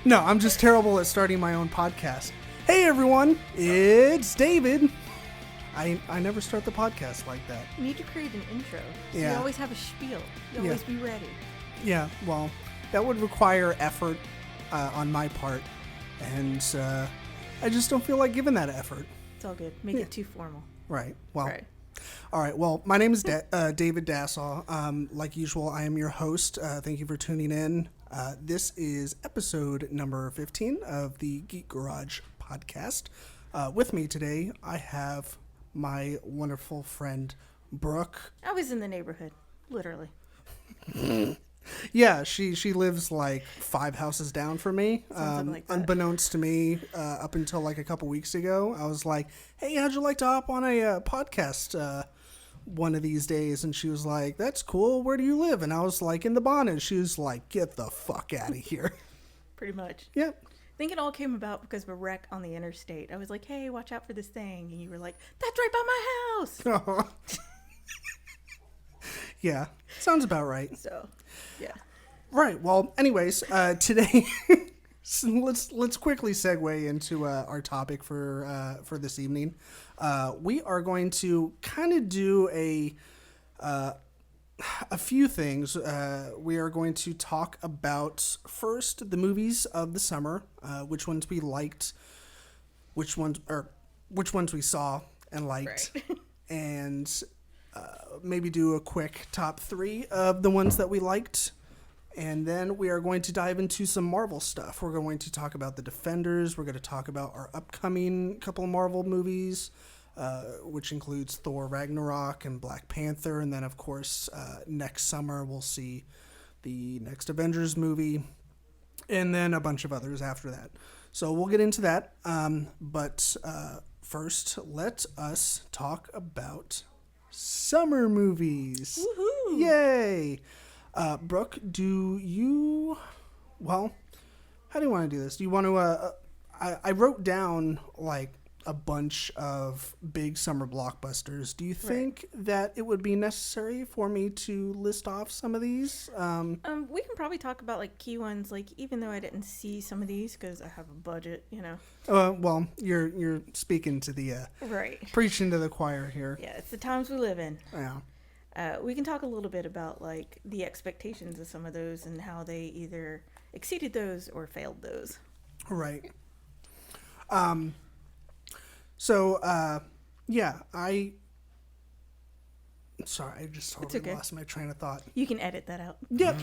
No, I'm just terrible at starting my own podcast. Hey everyone, it's David. I never start the podcast like that. You need to create an intro. So Yeah. You always have a spiel. You always be ready. Yeah, well, that would require effort on my part, and I just don't feel like giving that effort. It's all good. Make it too formal. Right. Well. Right. All right. Well, my name is David Dassaw. Like usual, I am your host. Thank you for tuning in. This is episode number 15 of the Geek Garage podcast. With me today, I have my wonderful friend, Brooke. I was in the neighborhood, literally. Yeah, she lives like 5 houses down from me. Something like that. Unbeknownst to me, up until like a couple weeks ago, I was like, "Hey, how'd you like to hop on a podcast one of these days?" And she was like, "That's cool. Where do you live?" And I was like, "In the bonnet." She was like, "Get the fuck out of here." Pretty much. Yep. I think it all came about because of a wreck on the interstate. I was like, hey, watch out for this thing. And you were like, that's right by my house. Yeah, sounds about right. So, yeah. Right. Well, anyways, today, so let's quickly segue into our topic for this evening. We are going to kind of do a few things. We are going to talk about first the movies of the summer, which ones we liked, which ones we saw and liked, Right. and maybe do a quick top 3 of the ones that we liked. And then we are going to dive into some Marvel stuff. We're going to talk about the Defenders. We're going to talk about our upcoming couple of Marvel movies, which includes Thor, Ragnarok, and Black Panther. And then, of course, next summer we'll see the next Avengers movie, and then a bunch of others after that. So we'll get into that. But first, let us talk about summer movies. Woohoo! Yay! Brooke, how do you want to do this? Do you want to, I wrote down like a bunch of big summer blockbusters. Do you think that it would be necessary for me to list off some of these? We can probably talk about like key ones, like even though I didn't see some of these because I have a budget, you know. Well, you're speaking to the, Right. preaching to the choir here. Yeah, it's the times we live in. Yeah. We can talk a little bit about like the expectations of some of those and how they either exceeded those or failed those. Right. So, yeah, sorry, I just totally okay. lost my train of thought. You can edit that out. Yep.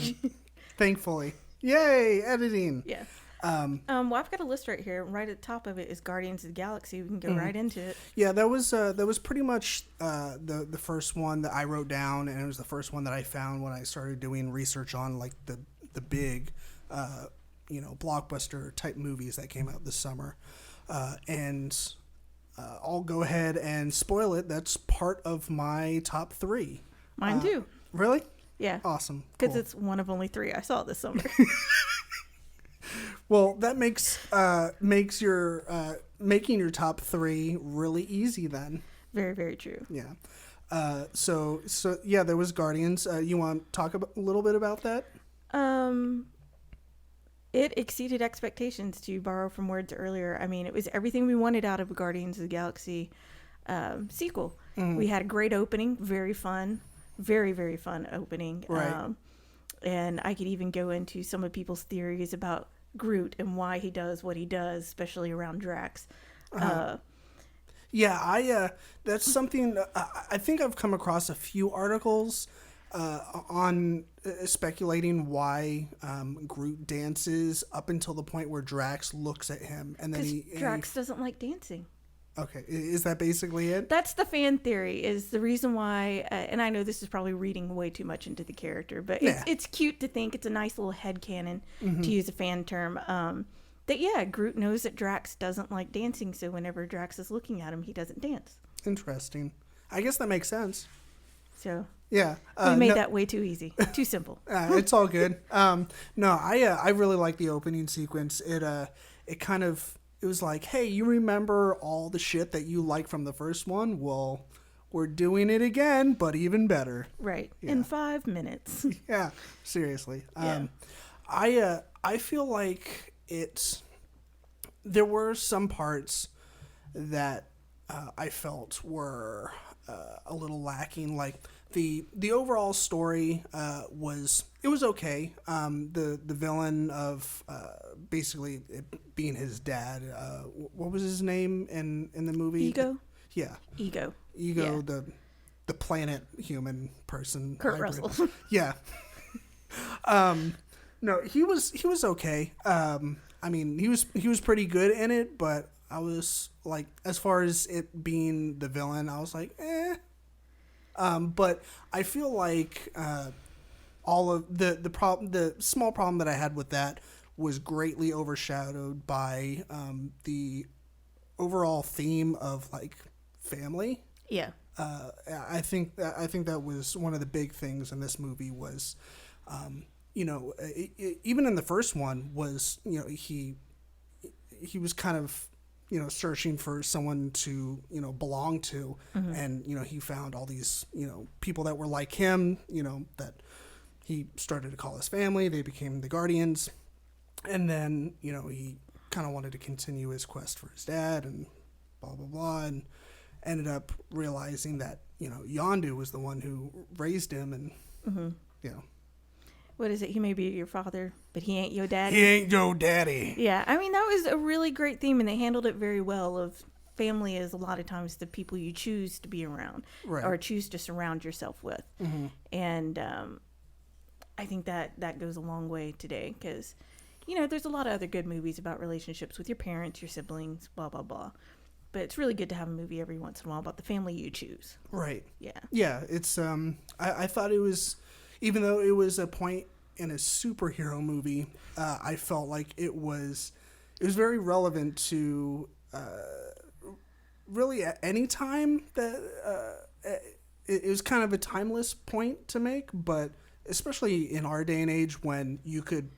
Thankfully. Yay, editing. Yeah. Well, I've got a list right here. Right at the top of it is Guardians of the Galaxy. We can go right into it. Yeah, that was pretty much the first one that I wrote down, and it was the first one that I found when I started doing research on like the big, blockbuster type movies that came out this summer, and I'll go ahead and spoil it. That's part of my top 3. Mine too. Really? Yeah. Awesome. Because Cool. it's one of only 3 I saw this summer. Well, that makes your making your top 3 really easy then. Very, very true. Yeah. So yeah, there was Guardians. You want to talk a little bit about that? It exceeded expectations, to borrow from words earlier. I mean, it was everything we wanted out of a Guardians of the Galaxy sequel. We had a great opening, very fun, very, very fun opening. Right. And I could even go into some of people's theories about Groot and why he does what he does, especially around Drax. Yeah, that's something I think I've come across a few articles on speculating why Groot dances up until the point where Drax looks at him, and then Drax doesn't like dancing. Okay, is that basically it? That's the fan theory, is the reason why, and I know this is probably reading way too much into the character, but it's cute to think, it's a nice little headcanon, to use a fan term, that, Groot knows that Drax doesn't like dancing, so whenever Drax is looking at him, he doesn't dance. Interesting. I guess that makes sense. So, yeah. we made that way too easy, too simple. It's all good. No, I really like the opening sequence. It kind of... It was like, hey, you remember all the shit that you liked from the first one? Well, we're doing it again, but even better. Right. Yeah. In 5 minutes. Yeah, seriously. Yeah. I feel like there were some parts that I felt were a little lacking. Like the overall story was okay. The villain of basically it being his dad. What was his name in the movie? Ego. Yeah. Ego. Yeah. The planet human person. Kurt hybrid. Russell. Yeah. No, he was okay. I mean, he was pretty good in it, but I was like, as far as it being the villain, I was like, eh. But I feel like all of the small problem that I had with that was greatly overshadowed by the overall theme of like family. Yeah. I think that was one of the big things in this movie was, even in the first one was, he was kind of, searching for someone to, belong to. Mm-hmm. And, he found all these, people that were like him, that he started to call his family. They became the Guardians. And then, he kind of wanted to continue his quest for his dad and blah, blah, blah. And ended up realizing that, Yondu was the one who raised him. And, mm-hmm. What is it? He may be your father, but he ain't your daddy. He ain't your daddy. Yeah. I mean, that was a really great theme, and they handled it very well. Of family is a lot of times the people you choose to be around, right, or choose to surround yourself with. Mm-hmm. And I think that goes a long way today because, there's a lot of other good movies about relationships with your parents, your siblings, blah, blah, blah. But it's really good to have a movie every once in a while about the family you choose. Right. Yeah. Yeah. It's, I thought it was, even though it was a point in a superhero movie, I felt like it was very relevant to really at any time that it was kind of a timeless point to make, but especially in our day and age when you could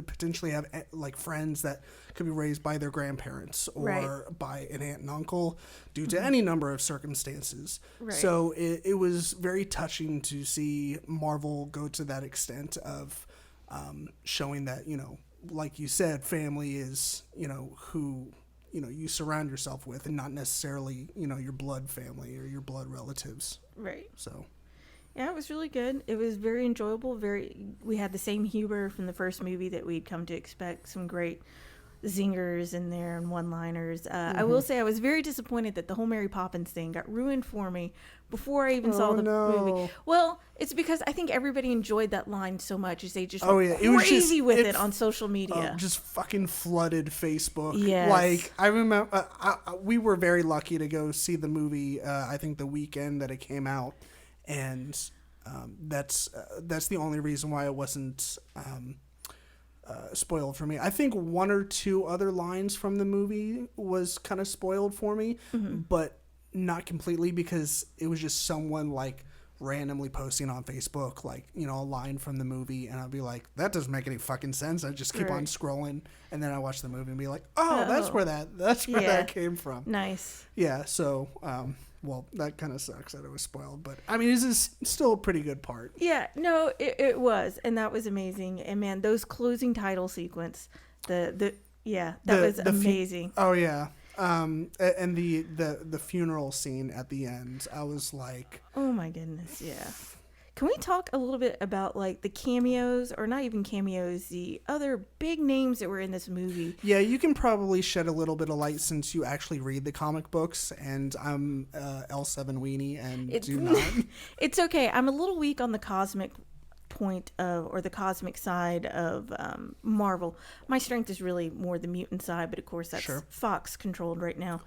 potentially have like friends that could be raised by their grandparents or right, by an aunt and uncle due to mm-hmm, any number of circumstances. Right. So it was very touching to see Marvel go to that extent of showing that, like you said, family is, who, you surround yourself with and not necessarily, your blood family or your blood relatives. Right. So. Yeah, it was really good. It was very enjoyable. We had the same humor from the first movie that we'd come to expect. Some great zingers in there and one-liners. Mm-hmm. I will say I was very disappointed that the whole Mary Poppins thing got ruined for me before I even saw the movie. Well, it's because I think everybody enjoyed that line so much as they just went crazy with it on social media. Just fucking flooded Facebook. Yes. Like, I remember we were very lucky to go see the movie, I think the weekend that it came out. And that's the only reason why it wasn't spoiled for me. I think one or two other lines from the movie was kind of spoiled for me, mm-hmm, but not completely because it was just someone like randomly posting on Facebook like, a line from the movie, and I'd be like, that doesn't make any fucking sense. I just keep on scrolling, and then I watch the movie and be like, that's where that came from. Nice. Yeah, so well, that kind of sucks that it was spoiled, but I mean, this is still a pretty good part. Yeah, no, it was, and that was amazing. And man, those closing title sequence, that was amazing. Oh yeah, and the funeral scene at the end, I was like, oh my goodness, yeah. Can we talk a little bit about like the cameos, or not even cameos, the other big names that were in this movie? Yeah, you can probably shed a little bit of light since you actually read the comic books, and I'm L7 weenie and do not. It's okay. I'm a little weak on the cosmic point of, or the cosmic side of Marvel. My strength is really more the mutant side, but of course that's Fox controlled right now.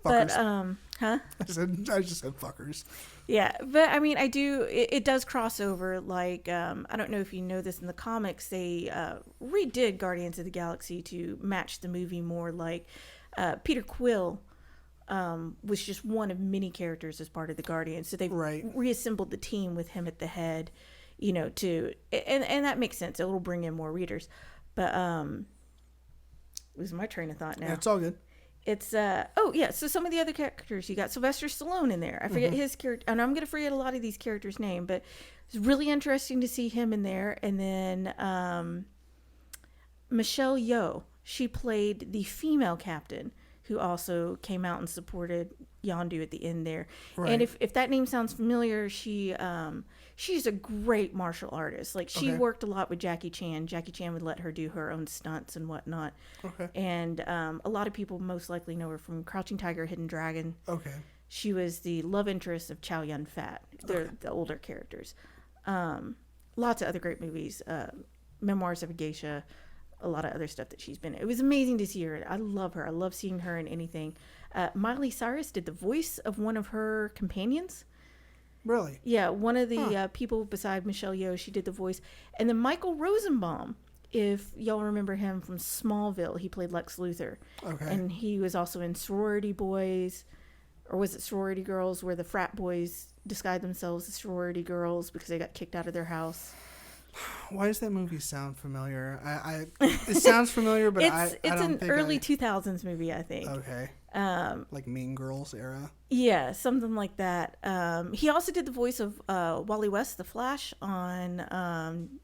Fuckers. But I just said fuckers. Yeah, but I mean, it does cross over. Like, I don't know if you know this in the comics, they redid Guardians of the Galaxy to match the movie more. Like, Peter Quill was just one of many characters as part of the Guardians, so they've reassembled the team with him at the head. And that makes sense. It'll bring in more readers. But losing my train of thought now. Yeah, it's all good. It's so some of the other characters, you got Sylvester Stallone in there. I forget his character, and I'm gonna forget a lot of these characters' name, but it's really interesting to see him in there. And then Michelle Yeoh she played the female captain who also came out and supported Yondu at the end there. Right. And if that name sounds familiar, she's a great martial artist. Like, she worked a lot with Jackie Chan. Jackie Chan would let her do her own stunts and whatnot. Okay. And a lot of people most likely know her from Crouching Tiger, Hidden Dragon. Okay. She was the love interest of Chow Yun-fat. They're the older characters. Lots of other great movies. Memoirs of a Geisha. A lot of other stuff that she's been in. It was amazing to see her. I love her. I love seeing her in anything. Miley Cyrus did the voice of one of her companions. Really? Yeah, one of the people beside Michelle Yeoh, she did the voice. And then Michael Rosenbaum, if y'all remember him from Smallville, he played Lex Luthor. Okay. And he was also in Sorority Boys, or was it Sorority Girls, where the frat boys disguised themselves as sorority girls because they got kicked out of their house. Why does that movie sound familiar? It sounds familiar, but it's an early 2000s movie, I think. Okay. Like Mean Girls era. Yeah, something like that. He also did the voice of Wally West, the Flash, on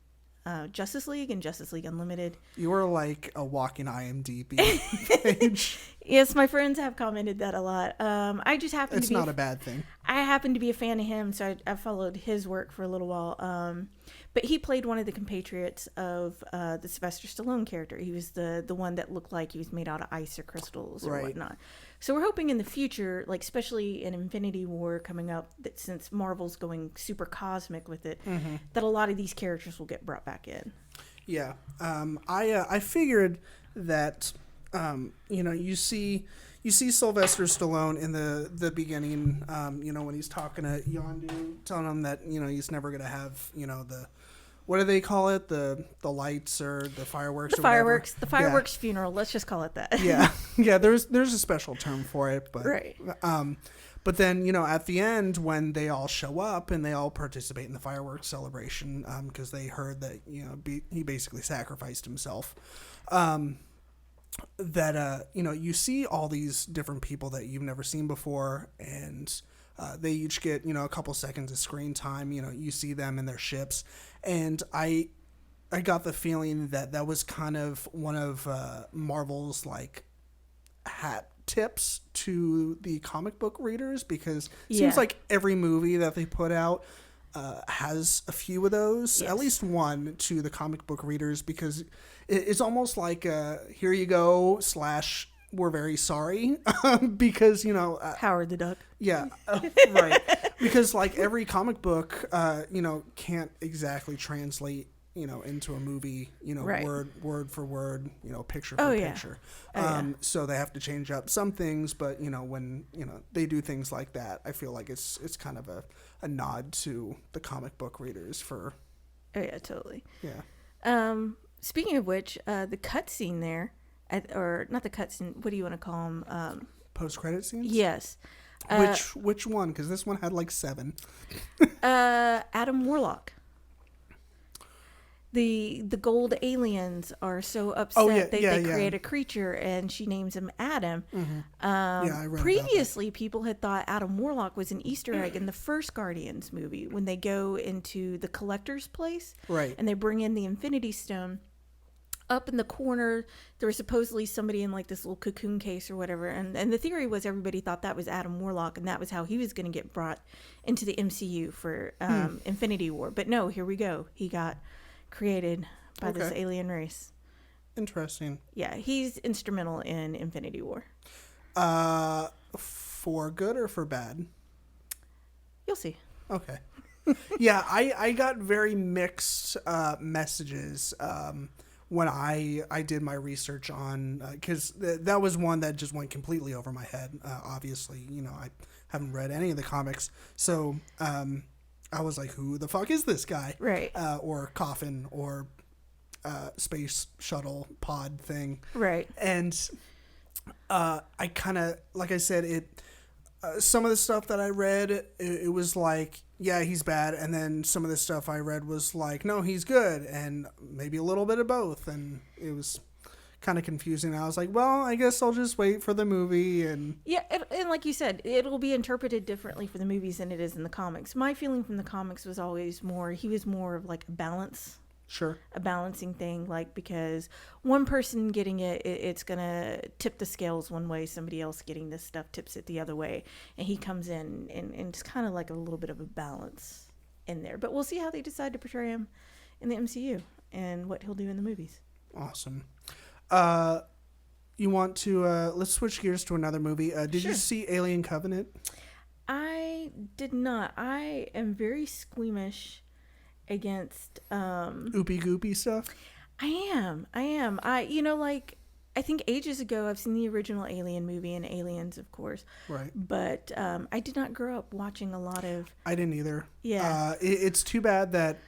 Justice League and Justice League Unlimited. You are like a walking IMDb page. Yes, my friends have commented that a lot. I just happen to be... It's not a bad thing. I happen to be a fan of him, so I followed his work for a little while. But he played one of the compatriots of the Sylvester Stallone character. He was the one that looked like he was made out of ice or crystals or whatnot. So we're hoping in the future, like especially in Infinity War coming up, that since Marvel's going super cosmic with it, that a lot of these characters will get brought back in. Yeah. I figured that, you see Sylvester Stallone in the beginning, when he's talking to Yondu, telling him that, he's never going to have, what do they call it? The lights or the fireworks? The fireworks funeral. Let's just call it that. Yeah. Yeah. There's a special term for it, but, right. But then, at the end when they all show up and they all participate in the fireworks celebration, because they heard that, he basically sacrificed himself, that, you see all these different people that you've never seen before, and they each get, a couple seconds of screen time. You see them in their ships. And I got the feeling that was kind of one of Marvel's, like, hat tips to the comic book readers, because it seems like every movie that they put out has a few of those, at least one to the comic book readers, because it's almost like here you go / we're very sorry, because Howard the Duck. Yeah, right. Because like every comic book, can't exactly translate, into a movie, right. word for word, picture for picture. So they have to change up some things, but when they do things like that, I feel like it's kind of a nod to the comic book readers for. Oh yeah, totally. Yeah. Speaking of which, the cutscene there, or not the cutscene, what do you want to call them? Post-credit scenes? Yes. Which one? Because this one had like 7. Adam Warlock. The gold aliens are so upset they create a creature, and she names him Adam. Mm-hmm. I read previously, people had thought Adam Warlock was an Easter egg in the first Guardians movie when they go into the collector's place, right? And they bring in the Infinity Stone. Up in the corner, there was supposedly somebody in like this little cocoon case or whatever, and the theory was everybody thought that was Adam Warlock, and that was how he was going to get brought into the MCU for Infinity War. But no, here we go. He got created by this alien race. Interesting. Yeah, he's instrumental in Infinity War. For good or for bad? You'll see. Okay. Yeah, I got very mixed messages when I did my research on, because that was one that just went completely over my head. Obviously, I haven't read any of the comics, so I was like, who the fuck is this guy? Right. Or coffin or space shuttle pod thing. Right. And I kind of, like I said, some of the stuff that I read, it was like, yeah, he's bad. And then some of the stuff I read was like, no, he's good. And maybe a little bit of both. And it was kind of confusing. I was like, well, I guess I'll just wait for the movie. And yeah, and like you said, it'll be interpreted differently for the movies than it is in the comics. My feeling from the comics was always he was more of like a balance Sure. A balancing thing, like, because one person getting it's gonna tip the scales one way, somebody else getting this stuff tips it the other way, and he comes in and it's kind of like a little bit of a balance in there. But we'll see how they decide to portray him in the MCU and what he'll do in the movies. Awesome. You want to let's switch gears to another movie. Did Sure. you see Alien Covenant? I did not. I am very squeamish against Oopy goopy stuff. I am. Like, I think ages ago I've seen the original Alien movie and Aliens, of course. Right. But I did not grow up watching a lot of. I didn't either. Yeah. It's too bad that.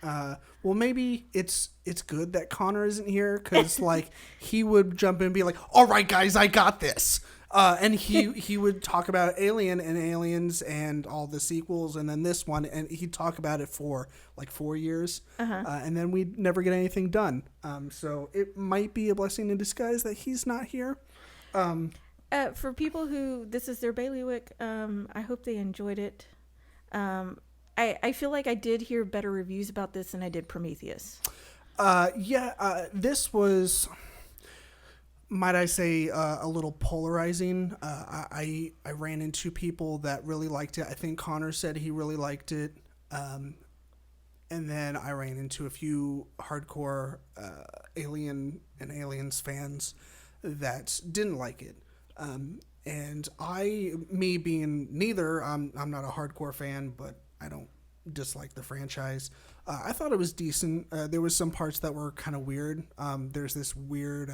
Well, maybe it's good that Connor isn't here, because like he would jump in and be like, "All right, guys, I got this." And he would talk about Alien and Aliens and all the sequels, and then this one, and he'd talk about it for like 4 years, and then we'd never get anything done. So it might be a blessing in disguise that he's not here. For people who this is their bailiwick, I hope they enjoyed it. I feel like I did hear better reviews about this than I did Prometheus. This was, might I say, a little polarizing. I ran into people that really liked it. I think Connor said he really liked it. And then I ran into a few hardcore Alien and Aliens fans that didn't like it. And me being neither, I'm not a hardcore fan, but I don't dislike the franchise. I thought it was decent. There was some parts that were kind of weird. There's this weird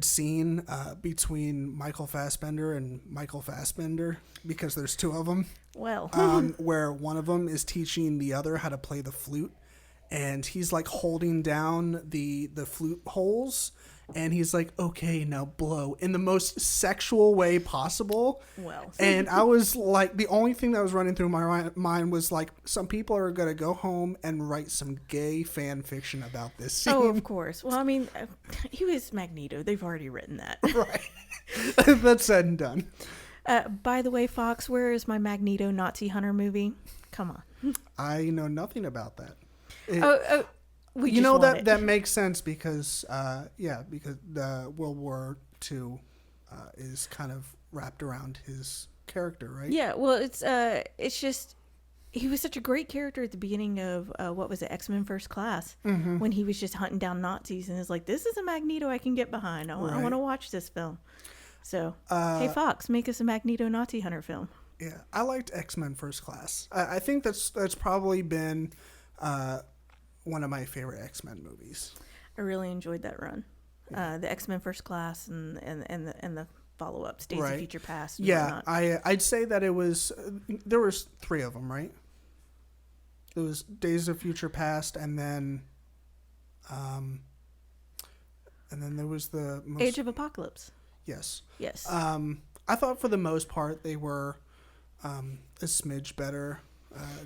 scene between Michael Fassbender and Michael Fassbender, because there's two of them. Well, where one of them is teaching the other how to play the flute, and he's like holding down the flute holes, and he's like, "Okay, now blow," in the most sexual way possible. Well, and I was like, the only thing that was running through my mind was like, some people are gonna go home and write some gay fan fiction about this scene. Oh, of course. Well, I mean, he was Magneto. They've already written that. Right. That's said and done. By the way, Fox, where is my Magneto Nazi Hunter movie? Come on. I know nothing about that. That makes sense because the World War II is kind of wrapped around his character, right? Yeah, well, it's just he was such a great character at the beginning of what was it, X-Men First Class, when he was just hunting down Nazis, and it's like, this is a Magneto I can get behind. I want to watch this film. So, hey Fox, make us a Magneto Nazi Hunter film. Yeah, I liked X-Men First Class. I think that's probably been one of my favorite X-Men movies. I really enjoyed that run. Yeah. The X-Men First Class and the follow-ups, Days of Future Past. Yeah, I'd say that it was, there was 3 of them, right? It was Days of Future Past, and then there was the Age of Apocalypse. Yes. I thought for the most part they were a smidge better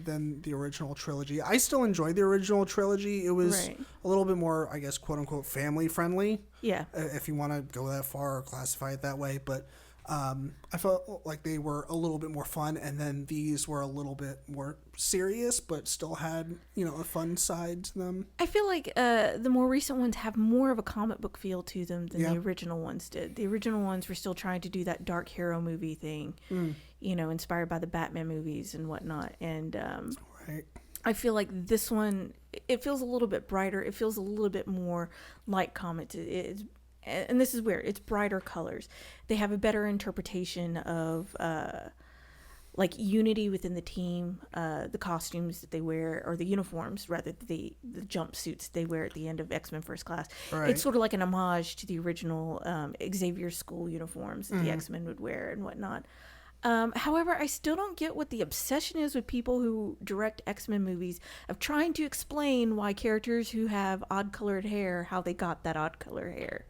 than the original trilogy. I still enjoyed the original trilogy. It was a little bit more, I guess, quote unquote, family friendly. Yeah. If you want to go that far or classify it that way. But I felt like they were a little bit more fun, and then these were a little bit more serious, but still had, a fun side to them. I feel like the more recent ones have more of a comic book feel to them than the original ones did. The original ones were still trying to do that dark hero movie thing, inspired by the Batman movies and whatnot. And I feel like this one, it feels a little bit brighter. It feels a little bit more like comics. And this is weird. It's brighter colors. They have a better interpretation of unity within the team, the costumes that they wear, or the uniforms, rather, the jumpsuits they wear at the end of X-Men First Class. Right. It's sort of like an homage to the original Xavier School uniforms that the X-Men would wear and whatnot. However, I still don't get what the obsession is with people who direct X-Men movies of trying to explain why characters who have odd-colored hair, how they got that odd-colored hair.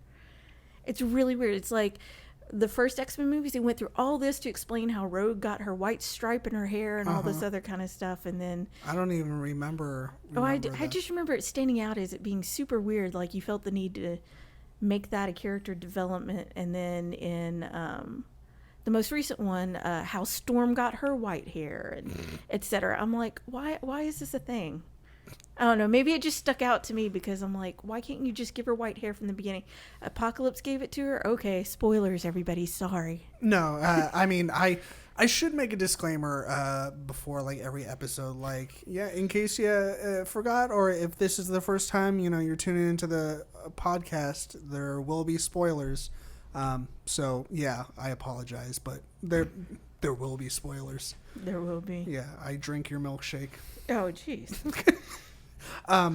It's really weird. It's like the first X-Men movies, they went through all this to explain how Rogue got her white stripe in her hair and all this other kind of stuff. And then I don't even remember I just remember it standing out as it being super weird. Like, you felt the need to make that a character development. And then in the most recent one, how Storm got her white hair and etc. I'm like, why is this a thing? I don't know. Maybe it just stuck out to me because I'm like, why can't you just give her white hair from the beginning? Apocalypse gave it to her. Okay, spoilers, everybody. Sorry. No, I mean, I should make a disclaimer before like every episode, like, yeah, in case you forgot, or if this is the first time you're tuning into the podcast, there will be spoilers. So yeah, I apologize, but there will be spoilers. There will be. Yeah, I drink your milkshake. Oh, jeez.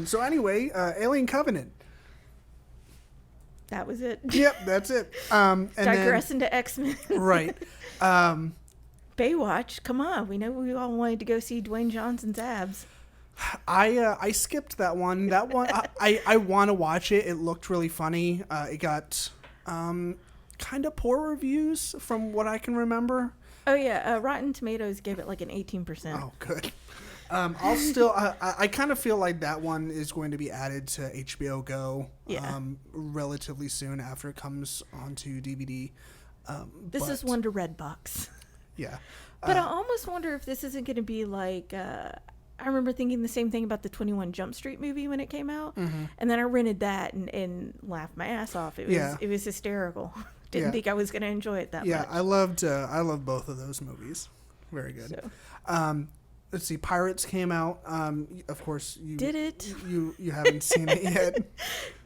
So anyway, Alien Covenant. That was it. Yep, that's it. And digress into X-Men. Right. Baywatch, come on. We know we all wanted to go see Dwayne Johnson's abs. I skipped that one. That one, I want to watch it. It looked really funny. It got kind of poor reviews from what I can remember. Oh, yeah. Rotten Tomatoes gave it like an 18%. Oh, good. I'll still, I kind of feel like that one is going to be added to HBO Go relatively soon after it comes onto DVD. This is one to Redbox. Yeah. But I almost wonder if this isn't going to be like, I remember thinking the same thing about the 21 Jump Street movie when it came out. Mm-hmm. And then I rented that and laughed my ass off. It was hysterical. Didn't think I was going to enjoy it that much. Yeah, I loved both of those movies. Very good. So. Let's see, Pirates came out. Of course, you haven't seen it yet.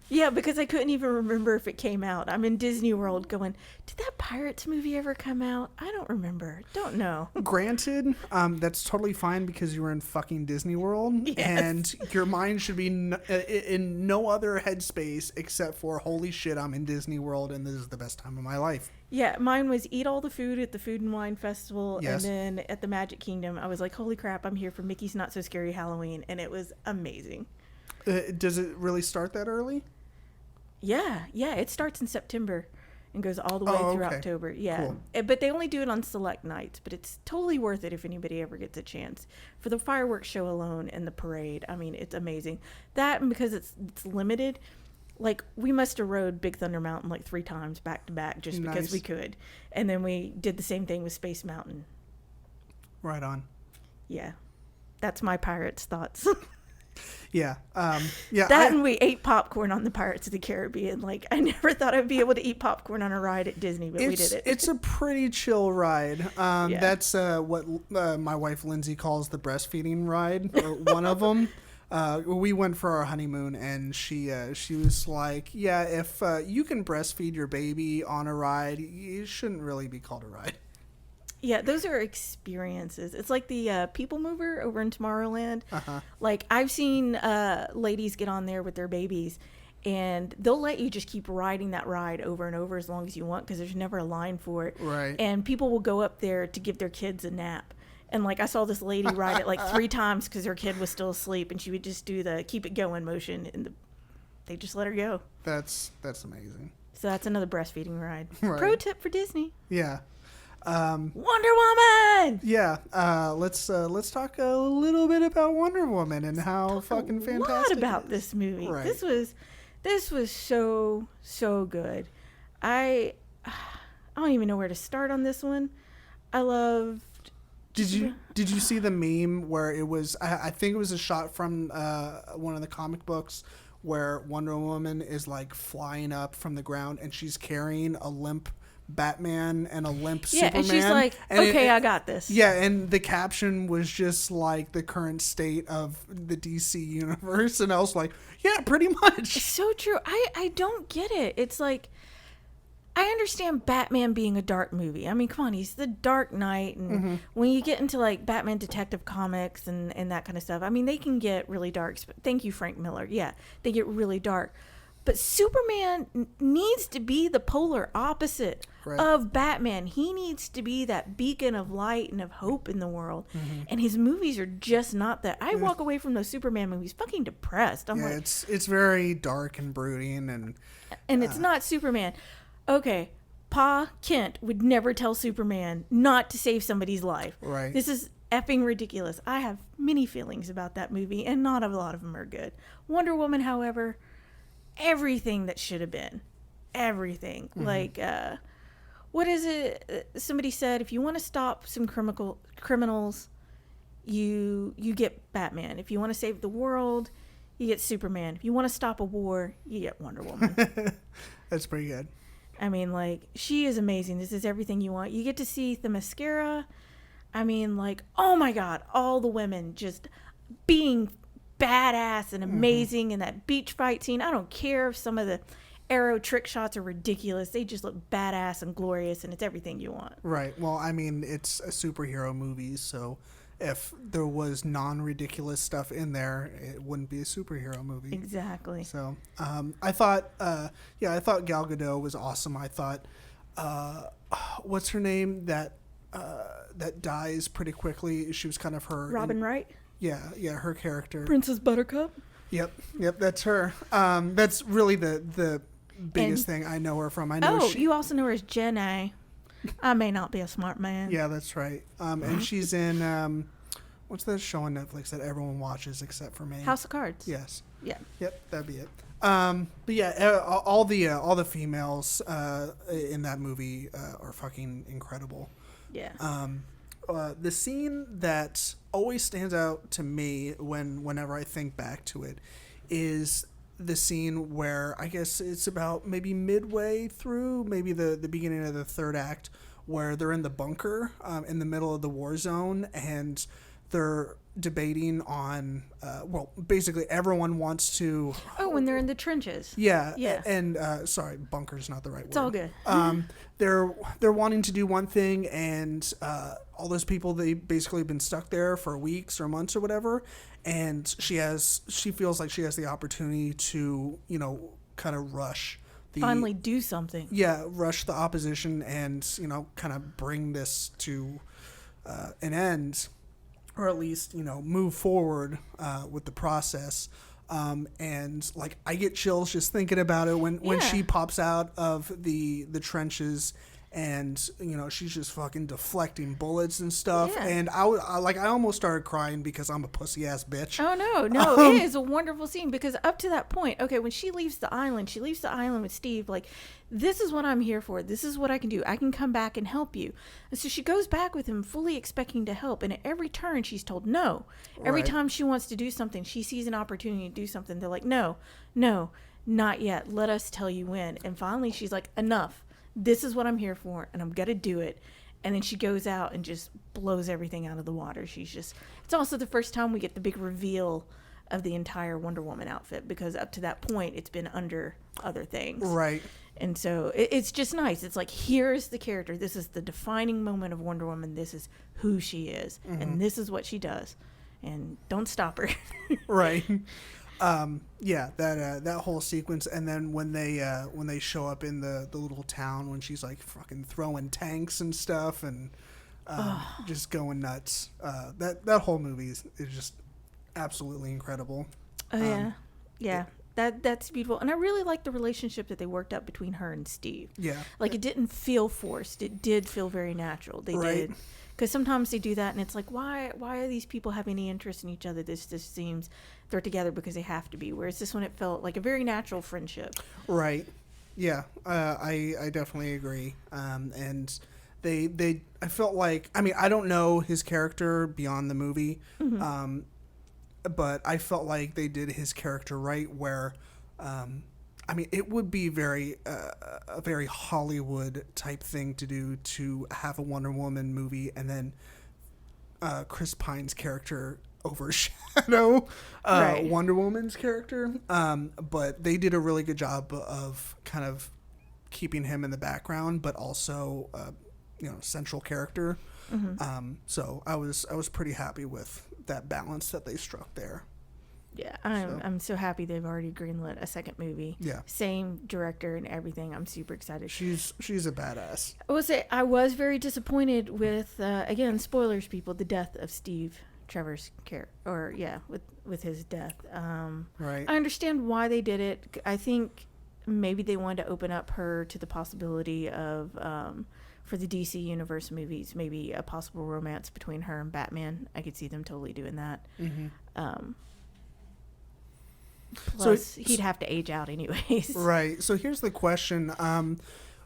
Yeah, because I couldn't even remember if it came out. I'm in Disney World going, did that Pirates movie ever come out? I don't remember. Don't know. Granted, that's totally fine because you were in fucking Disney World. Yes. And your mind should be in no other headspace except for, holy shit, I'm in Disney World and this is the best time of my life. Yeah, mine was eat all the food at the Food and Wine Festival. Yes. And then at the Magic Kingdom, I was like, holy crap, I'm here for Mickey's Not So Scary Halloween. And it was amazing. Does it really start that early? Yeah, it starts in September and goes all the way through October. Yeah, cool. But they only do it on select nights, but it's totally worth it if anybody ever gets a chance. For the fireworks show alone and the parade, I mean, it's amazing. That, and because it's limited, like, we must have rode Big Thunder Mountain like 3 times back to back just because we could. And then we did the same thing with Space Mountain. Right on. Yeah, that's my Pirates thoughts. Yeah. And we ate popcorn on the Pirates of the Caribbean. Like, I never thought I'd be able to eat popcorn on a ride at Disney, but we did it. It's a pretty chill ride. That's what my wife Lindsay calls the breastfeeding ride, or one of them. We went for our honeymoon, and she was like, yeah, if you can breastfeed your baby on a ride, it shouldn't really be called a ride. Yeah, those are experiences. It's like the People Mover over in Tomorrowland. Uh-huh. Like, I've seen ladies get on there with their babies, and they'll let you just keep riding that ride over and over as long as you want because there's never a line for it. Right. And people will go up there to give their kids a nap. And, like, I saw this lady ride it like 3 times because her kid was still asleep, and she would just do the keep it going motion, and they just let her go. That's amazing. So that's another breastfeeding ride. Right. Pro tip for Disney. Yeah. Wonder Woman. Yeah, let's talk a little bit about Wonder Woman and how fucking fantastic. A lot about this movie. Right. This was so good. I don't even know where to start on this one. I loved. Did you see the meme where it was? I think it was a shot from one of the comic books where Wonder Woman is like flying up from the ground and she's carrying a limp Batman and a limp Superman. Yeah, and she's like, okay, I got this. Yeah, and the caption was just like the current state of the DC universe, and I was like, yeah, pretty much. It's so true. I don't get it. It's like, I understand Batman being a dark movie. I mean, come on, he's the Dark Knight, and when you get into like Batman Detective Comics and that kind of stuff, I mean, they can get really dark. Thank you, Frank Miller. Yeah, they get really dark. But Superman needs to be the polar opposite of Batman. He needs to be that beacon of light and of hope in the world. Mm-hmm. And his movies are just not that. I walk away from those Superman movies fucking depressed. I'm like, it's very dark and brooding, and it's not Superman. Okay, Pa Kent would never tell Superman not to save somebody's life. Right. This is effing ridiculous. I have many feelings about that movie, and not a lot of them are good. Wonder Woman, however, everything that should have been. Everything. Mm-hmm. Like, what is it? Somebody said, if you want to stop some criminals, you get Batman. If you want to save the world, you get Superman. If you want to stop a war, you get Wonder Woman. That's pretty good. I mean, like, she is amazing. This is everything you want. You get to see the mascara. I mean, like, oh my God, all the women just being badass and amazing in that beach fight scene. I don't care if some of the arrow trick shots are ridiculous. They just look badass and glorious, and it's everything you want. Right. Well, I mean, it's a superhero movie, so if there was non-ridiculous stuff in there, it wouldn't be a superhero movie. Exactly. So, I thought Gal Gadot was awesome. I thought, what's her name that dies pretty quickly? She was kind of her. Robin Wright? Yeah, her character. Princess Buttercup? Yep, that's her. That's really the biggest thing I know her from. I know. You also know her as Jen A. I may not be a smart man. Yeah, that's right. And she's in what's that show on Netflix that everyone watches except for me? House of Cards. Yes. Yeah. Yep, that'd be it. But yeah, all the females in that movie are fucking incredible. Yeah. The scene that always stands out to me whenever I think back to it is the scene where I guess it's about maybe midway through, maybe the beginning of the third act, where they're in the bunker in the middle of the war zone, and they're debating on basically everyone wants to when they're in the trenches. Yeah. And sorry, bunker's not the right word. It's all good. They're wanting to do one thing, and all those people, they basically been stuck there for weeks or months or whatever, and she feels like she has the opportunity to, kind of rush finally do something. Yeah, rush the opposition and, kind of bring this to an end, or at least, move forward with the process. And like, I get chills just thinking about it when she pops out of the trenches, and she's just fucking deflecting bullets and stuff. Yeah. And I almost started crying because I'm a pussy ass bitch. Oh no, it is a wonderful scene, because up to that point, okay, when she leaves the island with Steve, like, this is what I'm here for. This is what I can do. I can come back and help you. And so she goes back with him fully expecting to help. And at every turn, she's told no. Every time she wants to do something, she sees an opportunity to do something. They're like, no, not yet. Let us tell you when. And finally, she's like, enough. This is what I'm here for, and I'm going to do it. And then she goes out and just blows everything out of the water. It's also the first time we get the big reveal of the entire Wonder Woman outfit, because up to that point, it's been under other things. Right. And so it's just nice. It's like, here's the character. This is the defining moment of Wonder Woman. This is who she is. Mm-hmm. And this is what she does. And don't stop her. Right. That whole sequence. And then when they show up in the little town, when she's like fucking throwing tanks and stuff and just going nuts. That whole movie is just absolutely incredible. Oh, yeah. That's beautiful. And I really like the relationship that they worked up between her and Steve. Yeah. Like, it didn't feel forced. It did feel very natural. They did. Because sometimes they do that, and it's like, why are these people having any interest in each other? This just seems they're together because they have to be. Whereas this one, it felt like a very natural friendship. Right. Yeah. I definitely agree. And I felt like, I mean, I don't know his character beyond the movie. Mm-hmm. But I felt like they did his character right, where, I mean, it would be a very Hollywood type thing to do, to have a Wonder Woman movie and then Chris Pine's character overshadow Wonder Woman's character. But they did a really good job of kind of keeping him in the background, but also, central character. Mm-hmm. So I was pretty happy with that balance that they struck there. Yeah, I'm so happy they've already greenlit a second movie. Yeah, same director and everything. I'm super excited. She's a badass. I will say I was very disappointed with again, spoilers, people, the death of Steve Trevor's character, with his death. Right. I understand why they did it. I think maybe they wanted to open up her to the possibility of for the DC Universe movies, maybe a possible romance between her and Batman. I could see them totally doing that. Mm-hmm. Plus, he'd have to age out anyways. Right. So here's the question.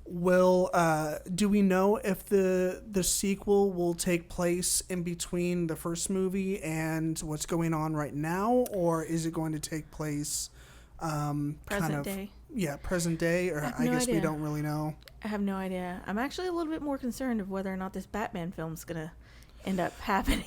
Do we know if the sequel will take place in between the first movie and what's going on right now, or is it going to take place Present day? Yeah, present day, or I guess we don't really know. I have no idea. I'm actually a little bit more concerned of whether or not this Batman film's gonna end up happening.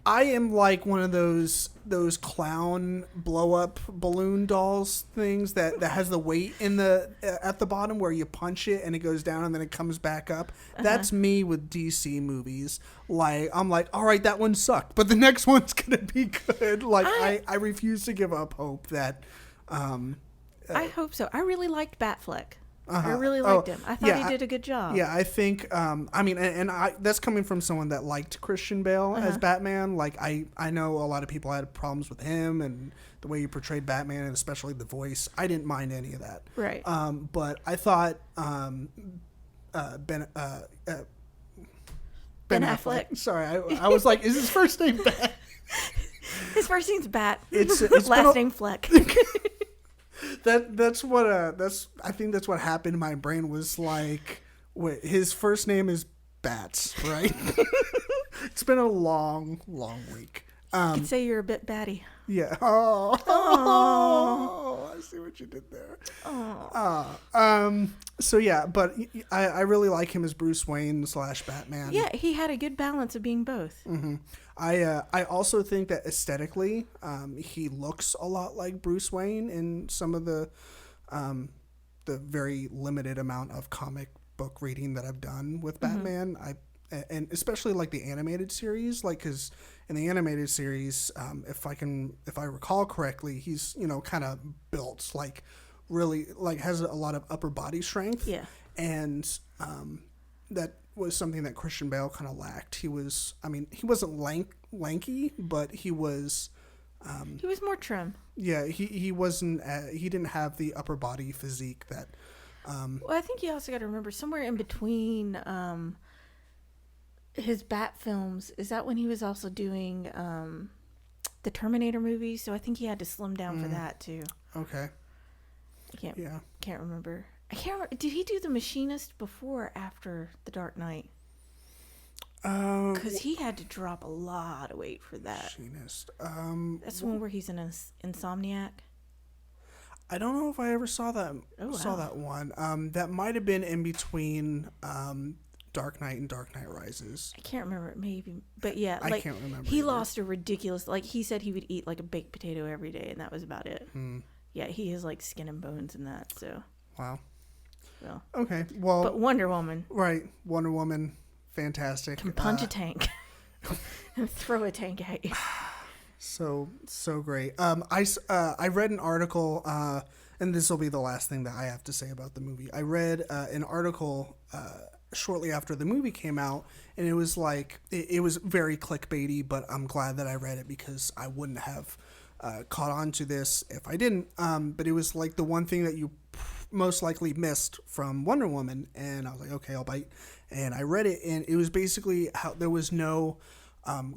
I am like one of those clown blow up balloon dolls things that has the weight in the at the bottom where you punch it and it goes down and then it comes back up. That's me with DC movies. Like I'm like, all right, that one sucked, but the next one's gonna be good. Like I refuse to give up hope that. I hope so. I really liked Batfleck. I really liked him. I thought he did a good job. Yeah, I think, I mean, and that's coming from someone that liked Christian Bale as Batman. Like, I know a lot of people had problems with him and the way he portrayed Batman, and especially the voice. I didn't mind any of that. Right. But I thought Ben Affleck. Sorry, I was like, is his first name Bat? His first name's Bat. It's last name Fleck. I think that's what happened. My brain was like, wait, his first name is Bats, right? It's been a long week. You could say you're a bit batty. Yeah. Oh, I see what you did there. So yeah, but I really like him as Bruce Wayne / Batman. Yeah, he had a good balance of being both. Mm-hmm. I also think that aesthetically, he looks a lot like Bruce Wayne in some of the very limited amount of comic book reading that I've done with Batman. And especially like the animated series, like because in the animated series, if I recall correctly, he's kind of built like really like has a lot of upper body strength. Yeah, and that was something that Christian Bale kind of lacked. He wasn't lanky, but he was more trim. Yeah, he wasn't. He didn't have the upper body physique that. Well, I think you also got to remember somewhere in between his Bat films. Is that when he was also doing the Terminator movies? So I think he had to slim down for that too. Okay. I can't remember. Did he do The Machinist before or after The Dark Knight? Because he had to drop a lot of weight for that. Machinist. That's the one where he's an insomniac. I don't know if I ever saw that. Saw that one. That might have been in between Dark Knight and Dark Knight Rises. I can't remember. Maybe, but yeah, I can't remember. He lost a ridiculous. Like he said, he would eat like a baked potato every day, and that was about it. Yeah, he is like skin and bones in that. So. Wow. Well, okay. Well, but Wonder Woman. Right. Wonder Woman. Fantastic. Can punch a tank and throw a tank at you. So great. I read an article, and this will be the last thing that I have to say about the movie. I read an article shortly after the movie came out, and it was like it was very clickbaity, but I'm glad that I read it because I wouldn't have caught on to this if I didn't. But it was like the one thing that you most likely missed from Wonder Woman, and I was like, okay, I'll bite. And I read it, and it was basically how there was no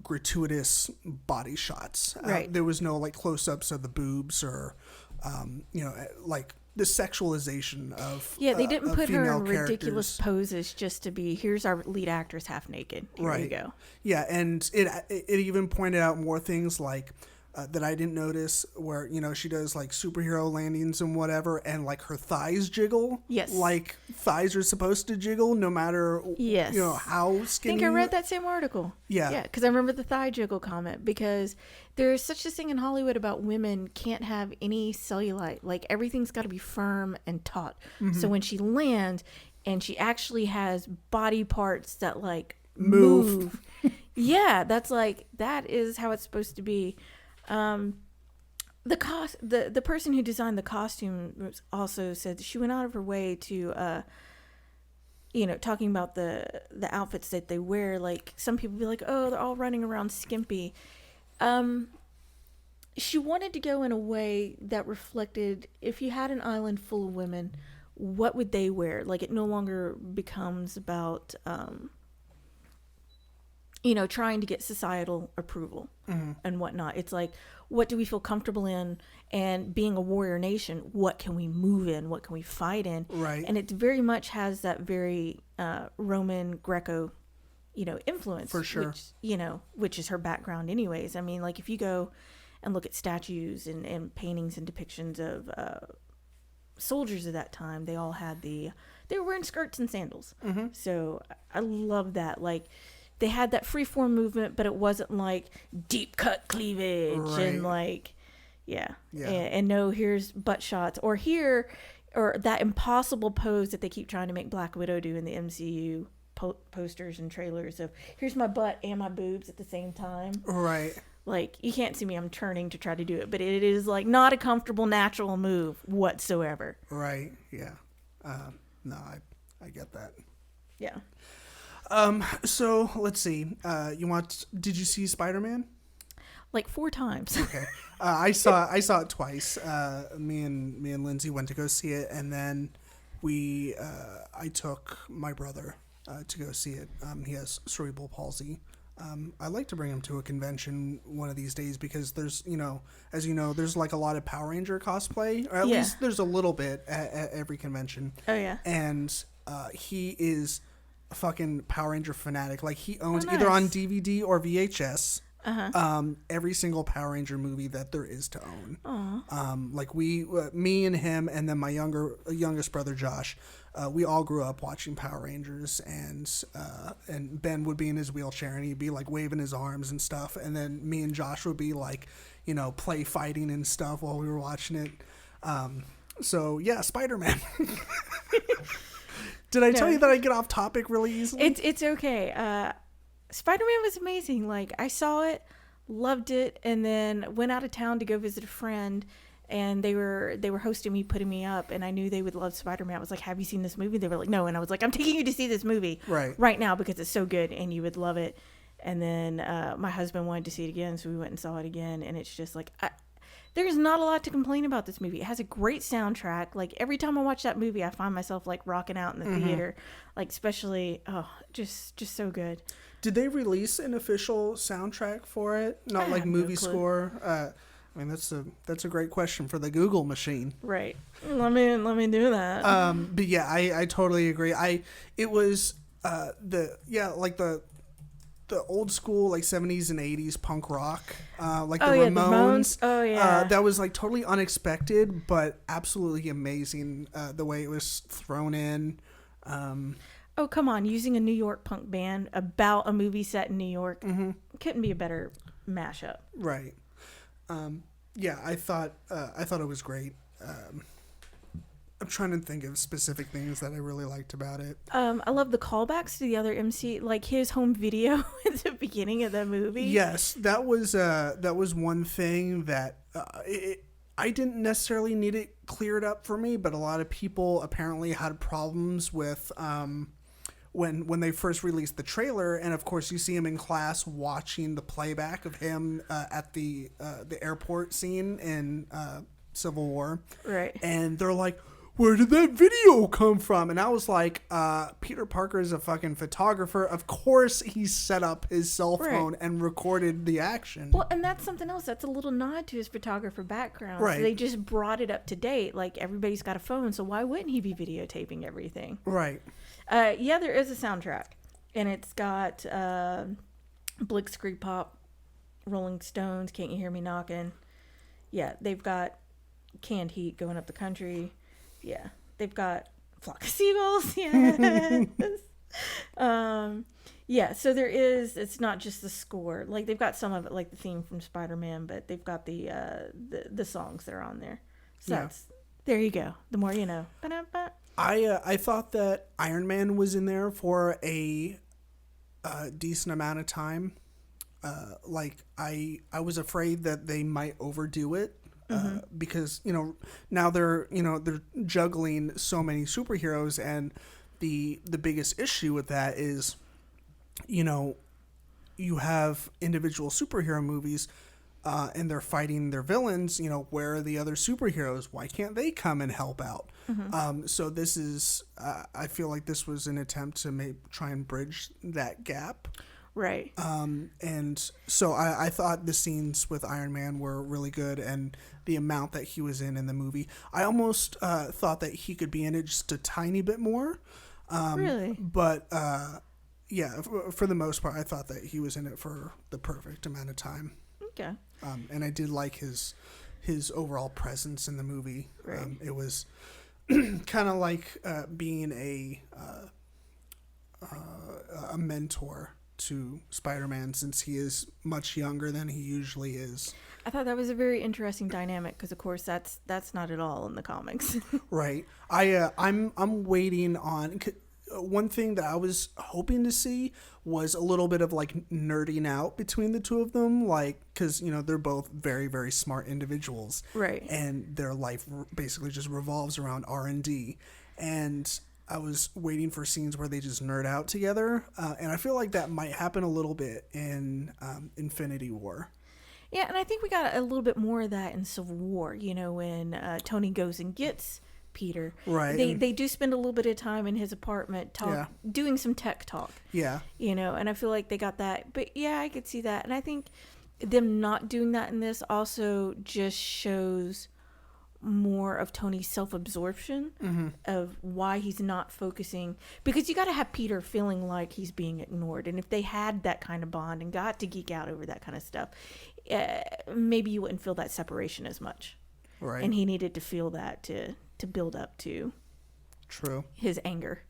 gratuitous body shots. Right. There was no like close-ups of the boobs or like the sexualization of they didn't put her in ridiculous characters. Poses just to be here's our lead actress half naked. Here you go. Yeah, and it even pointed out more things like that I didn't notice, where she does like superhero landings and whatever, and like her thighs jiggle. Yes, like thighs are supposed to jiggle no matter how skinny. I think I read that same article. Yeah, because I remember the thigh jiggle comment, because there's such a thing in Hollywood about women can't have any cellulite. Like everything's got to be firm and taut. So when she lands and she actually has body parts that like move. Yeah, that is how it's supposed to be. The person who designed the costume also said she went out of her way to talking about the outfits that they wear. Like some people be like, oh, they're all running around skimpy. She wanted to go in a way that reflected, if you had an island full of women, what would they wear? Like it no longer becomes about trying to get societal approval and whatnot. It's like, what do we feel comfortable in? And being a warrior nation, what can we move in? What can we fight in? Right. And it very much has that very Roman Greco, influence. For sure. Which is her background anyways. I mean, like if you go and look at statues and paintings and depictions of soldiers of that time, they all had they were wearing skirts and sandals. So I love that. Like, they had that freeform movement, but it wasn't like deep cut cleavage and like, and no, here's butt shots or that impossible pose that they keep trying to make Black Widow do in the MCU posters and trailers of here's my butt and my boobs at the same time. Right. Like, you can't see me, I'm turning to try to do it, but it is like not a comfortable natural move whatsoever. Right. Yeah. No, I get that. Yeah. So let's see. Did you see Spider-Man? Like 4 times. Okay. I saw it twice. Me and Lindsay went to go see it, and then I took my brother to go see it. He has cerebral palsy. I'd like to bring him to a convention one of these days because there's, as you know, there's like a lot of Power Ranger cosplay, or at least there's a little bit at every convention. Oh yeah. And he is a fucking Power Ranger fanatic. Like, he owns either on DVD or VHS every single Power Ranger movie that there is to own. Like me and him, and then my youngest brother Josh, we all grew up watching Power Rangers, and Ben would be in his wheelchair and he'd be like waving his arms and stuff, and then me and Josh would be like, play fighting and stuff while we were watching it. So yeah, Spider-Man. Did I tell you that I get off topic really easily? It's okay. Spider-Man was amazing. Like, I saw it, loved it, and then went out of town to go visit a friend, and they were hosting me, putting me up, and I knew they would love Spider-Man. I was like, have you seen this movie? They were like, no. And I was like, I'm taking you to see this movie right now because it's so good and you would love it. And then my husband wanted to see it again, so we went and saw it again, and it's just like, there's not a lot to complain about this movie. It has a great soundtrack. Like, every time I watch that movie, I find myself like rocking out in the theater. Like, especially, just so good. Did they release an official soundtrack for it? Not like movie score? I mean, that's a great question for the Google machine. Right. Let me do that. But yeah, I totally agree. It was the old school, like 70s and 80s punk rock, like the Ramones. Oh yeah. That was like totally unexpected, but absolutely amazing. The way it was thrown in. Oh, come on. Using a New York punk band about a movie set in New York couldn't be a better mashup. Right. Yeah, I thought it was great. I'm trying to think of specific things that I really liked about it. I love the callbacks to the other MC, like his home video at the beginning of the movie. Yes, that was one thing that I didn't necessarily need it cleared up for me, but a lot of people apparently had problems with when they first released the trailer, and of course you see him in class watching the playback of him at the airport scene in Civil War, right? And they're like, where did that video come from? And I was like, Peter Parker is a fucking photographer. Of course he set up his cell phone and recorded the action. Well, and that's something else. That's a little nod to his photographer background. Right. So they just brought it up to date. Like, everybody's got a phone, so why wouldn't he be videotaping everything? Right. Yeah, there is a soundtrack. And it's got Blitzkrieg Pop, Rolling Stones, Can't You Hear Me Knocking. Yeah, they've got Canned Heat, Going Up the Country. Yeah, they've got Flock of Seagulls. Yes. Yeah, so there is. It's not just the score. Like, they've got some of it, like the theme from Spider-Man, but they've got the songs that are on there. So there you go. The more you know. Ba-da-ba. I thought that Iron Man was in there for a decent amount of time. Like, I was afraid that they might overdo it. Because now they're juggling so many superheroes, and the biggest issue with that is you have individual superhero movies and they're fighting their villains. Where are the other superheroes? Why can't they come and help out? So this is I feel like this was an attempt to try and bridge that gap. Right. And so I thought the scenes with Iron Man were really good, and the amount that he was in the movie. I almost thought that he could be in it just a tiny bit more. Really? But yeah, for the most part, I thought that he was in it for the perfect amount of time. Okay. And I did like his overall presence in the movie. Right. It was kind of like being a mentor to Spider-Man, since he is much younger than he usually is. I thought that was a very interesting dynamic because, of course, that's not at all in the comics. Right. I'm waiting on. One thing that I was hoping to see was a little bit of like nerding out between the two of them, like, because they're both very, very smart individuals, Right? And their life basically just revolves around R&D, and I was waiting for scenes where they just nerd out together, and I feel like that might happen a little bit in Infinity War. Yeah, and I think we got a little bit more of that in Civil War. When Tony goes and gets Peter, right? They do spend a little bit of time in his apartment doing some tech talk. Yeah. And I feel like they got that. But yeah, I could see that, and I think them not doing that in this also just shows more of Tony's self-absorption of why he's not focusing, because you got to have Peter feeling like he's being ignored, and if they had that kind of bond and got to geek out over that kind of stuff, maybe you wouldn't feel that separation as much. Right. And he needed to feel that to build up to his anger.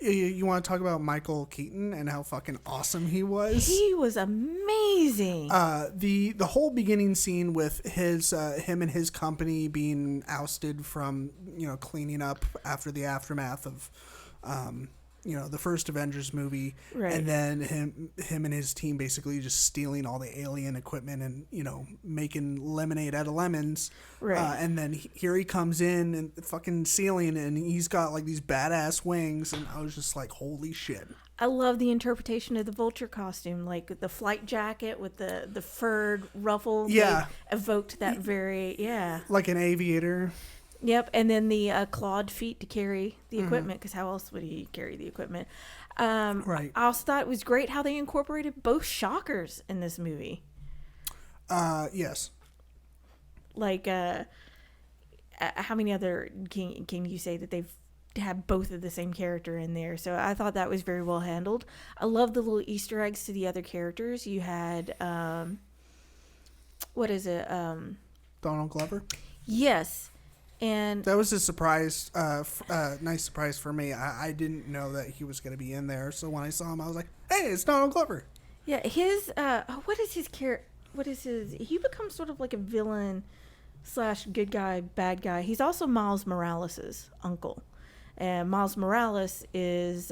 You want to talk about Michael Keaton and how fucking awesome he was? He was amazing. The whole beginning scene with him and his company being ousted from cleaning up after the aftermath of the first Avengers movie, right. And then him and his team basically just stealing all the alien equipment and making lemonade out of lemons, right. And then here he comes in and fucking ceiling, and he's got like these badass wings, and I was just like, holy shit. I love the interpretation of the Vulture costume, like the flight jacket with the furred ruffle. Yeah, they evoked that like an aviator. Yep, and then the clawed feet to carry the equipment, because how else would he carry the equipment? Right. I also thought it was great how they incorporated both Shockers in this movie. Yes. Like, how many other can you say that they've had both of the same character in there? So I thought that was very well handled. I love the little Easter eggs to the other characters. You had, what is it? Donald Glover? Yes. And that was a surprise, nice surprise for me. I didn't know that he was going to be in there. So when I saw him, I was like, hey, it's Donald Glover. Yeah, his, what is his character? He becomes sort of like a villain / good guy, bad guy. He's also Miles Morales' uncle. And Miles Morales is